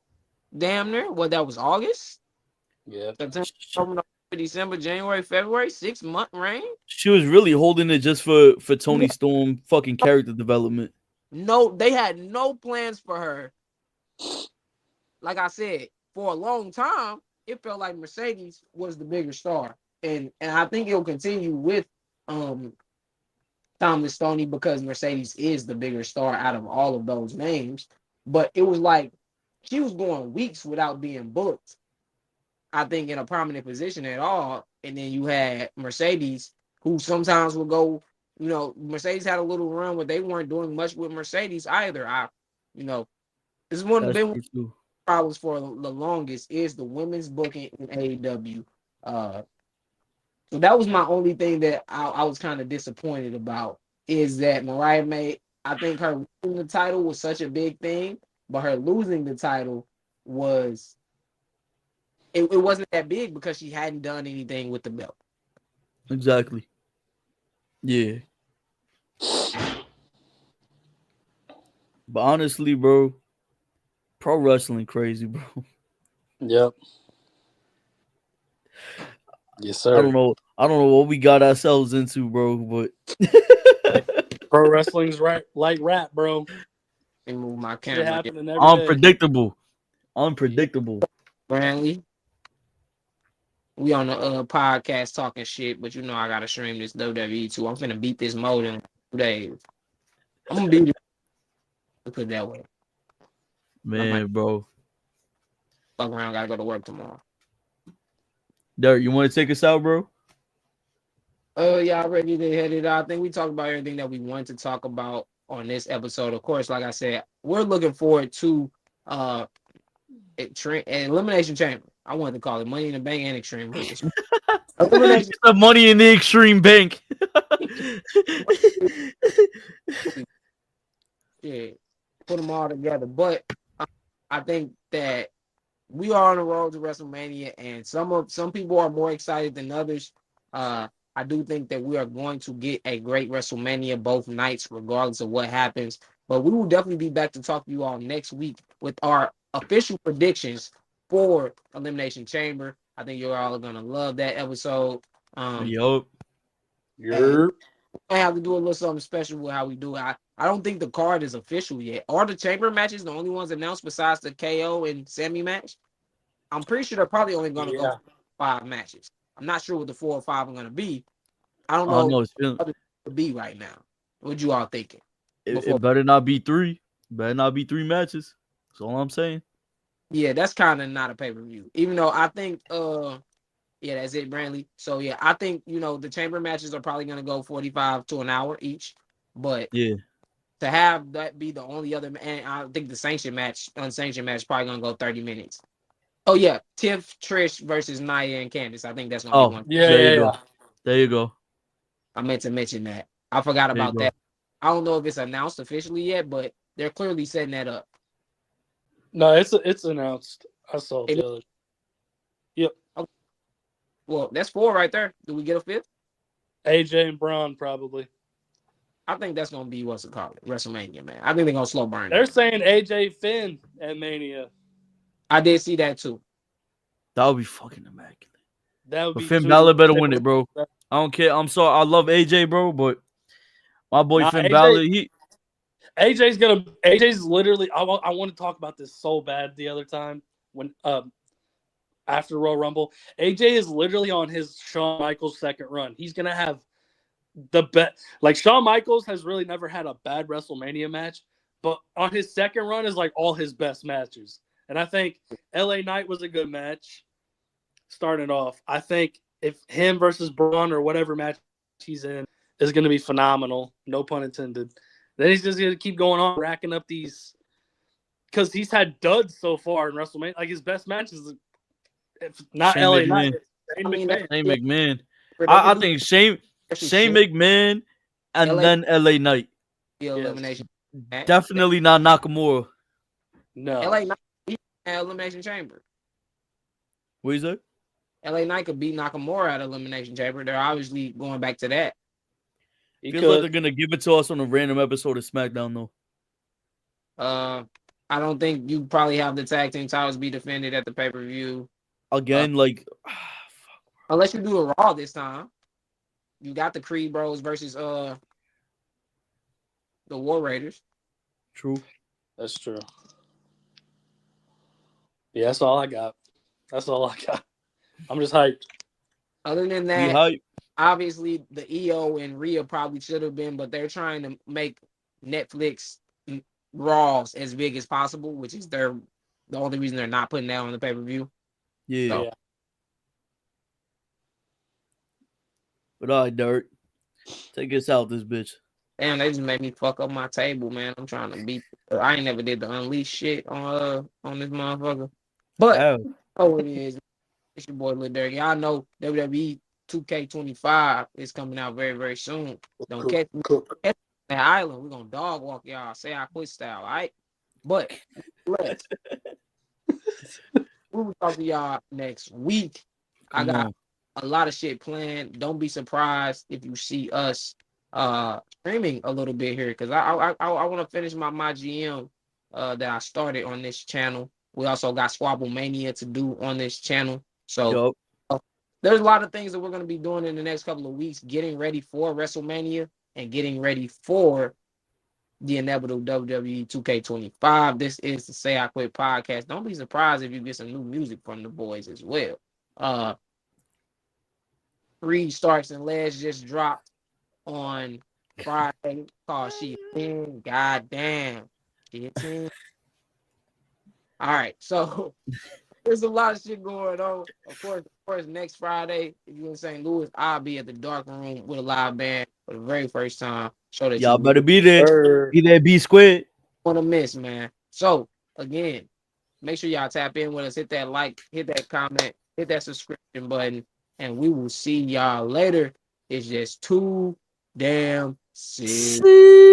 Damn near. Well, that was August. Yeah. September, December, January, February, 6-month reign. She was really holding it just for Toni Storm fucking character development. No, they had no plans for her. Like I said, for a long time, it felt like Mercedes was the bigger star. And I think it'll continue with Timeless Tony because Mercedes is the bigger star out of all of those names. But it was like she was going weeks without being booked, I think, in a prominent position at all. And then you had Mercedes, who sometimes will go, you know, Mercedes had a little run where they weren't doing much with Mercedes either. This is one of the problems for the longest is the women's booking in AEW. So that was my only thing that I was kind of disappointed about is that Mariah May, I think her winning the title was such a big thing, but her losing the title was, it wasn't that big because she hadn't done anything with the belt. Exactly. Yeah. But honestly, bro, pro wrestling crazy, bro. Yep. Yes, sir. I don't know. I don't know what we got ourselves into, bro. But Pro wrestling's right like rap, bro. Let me move my Shit camera. happening every day. unpredictable, unpredictable. Brantley, we on the podcast talking shit, but you know I gotta stream this WWE too. I'm finna beat this mode in 2 days. I'm gonna beat it. Put it that way. I might Man, bro. fuck around. Gotta go to work tomorrow. Derek, you want to take us out, bro? Y'all ready to head it out? I think we talked about everything that we wanted to talk about on this episode. Of course, like I said, we're looking forward to Elimination Chamber. I wanted to call it Money in the Bank and Extreme Rules. Elimination It's the money in the extreme bank. shit. Put them all together. But I think that we are on the road to WrestleMania, and some people are more excited than others. I do think that we are going to get a great WrestleMania both nights, regardless of what happens. But we will definitely be back to talk to you all next week with our official predictions for Elimination Chamber. I think you're all gonna love that episode. Yup. Yerp. I have to do a little something special with how we do it. I don't think the card is official yet. Are the chamber matches the only ones announced besides the KO and Semi match? I'm pretty sure they're probably only going to go 5 matches. I'm not sure what the 4 or 5 are going to be. I don't know No, what it would be right now. What you all thinking? it better not be 3. Better not be 3 matches. That's all I'm saying. Yeah, that's kind of not a pay-per-view. Even though I think yeah, that's it, Brantley. So yeah, I think the chamber matches are probably going to go 45 to an hour each. But Yeah. to have that be the only other, and I think the unsanctioned match, probably gonna go 30 minutes. Oh yeah, Tiff, Trish versus Nia and Candice. I think that's gonna be one. There you go. There you go. I meant to mention that. I forgot about that. I don't know if it's announced officially yet, but they're clearly setting that up. No, it's announced. I saw it the other. Yep. Okay. Well, that's 4 right there. Do we get a 5th? AJ and Braun probably. I think that's gonna be WrestleMania, man. I think they're gonna slow burn. They're saying AJ Finn at Mania. I did see that too. That would be fucking immaculate. That would be. Finn Balor better win it, bro. I don't care. I'm sorry. I love AJ, bro, but my boy Finn Balor, AJ's literally. I want to talk about this so bad the other time when after Royal Rumble. AJ is literally on his Shawn Michaels second run. He's gonna have the best. Like Shawn Michaels has really never had a bad WrestleMania match, but on his second run is like all his best matches. And I think LA Knight was a good match starting off. I think if him versus Braun or whatever match he's in is going to be phenomenal, no pun intended. Then he's just going to keep going on, racking up these, because he's had duds so far in WrestleMania. Like his best matches, if not Shane LA McMahon. Knight, Shane McMahon. Shane McMahon. I think Shane McMahon and then LA Knight. Elimination. Definitely not Nakamura. No. LA Knight beat Elimination Chamber. What is it? LA Knight could beat Nakamura at Elimination Chamber. They're obviously going back to that. Feels like they're gonna give it to us on a random episode of SmackDown, though. I don't think you probably have the tag team titles be defended at the pay-per-view. Again, unless you do a Raw this time. You got the Creed Bros versus the War Raiders. True. That's true. Yeah, that's all I got. I'm just hyped. Other than that, obviously the EO and Rhea probably should have been, but they're trying to make Netflix Raws as big as possible, which is the only reason they're not putting that on the pay-per-view. Yeah. So, But all right, Derek. Take us out, this bitch. Damn, they just made me fuck up my table, man. I'm trying to beat. I ain't never did the unleash shit on this motherfucker. But it is. It's your boy Lil Derek. Y'all know WWE 2K25 is coming out very, very soon. Don't catch me at that island. We're gonna dog walk y'all. Say I quit style, all right? But we will talk to y'all next week. I got a lot of shit planned. Don't be surprised if you see us streaming a little bit here, because I want to finish my GM that I started on this channel. We also got Squabble Mania to do on this channel. So Yup. there's a lot of things that we're going to be doing in the next couple of weeks, getting ready for WrestleMania and getting ready for the inevitable WWE 2K25. This is the Say I Quit podcast. Don't be surprised if you get some new music from the boys as well. Reed Starks and Les just dropped on Friday called She a 10. God damn. She a 10. All right. So there's a lot of shit going on. Of course, next Friday, if you're in St. Louis, I'll be at the Dark Room with a live band for the very first time. Show that Y'all you better be there. Sir. Be there, be squared. want to miss, man. So again, make sure y'all tap in with us. Hit that like, hit that comment, hit that subscription button, and we will see y'all later. It's just too damn sick. See.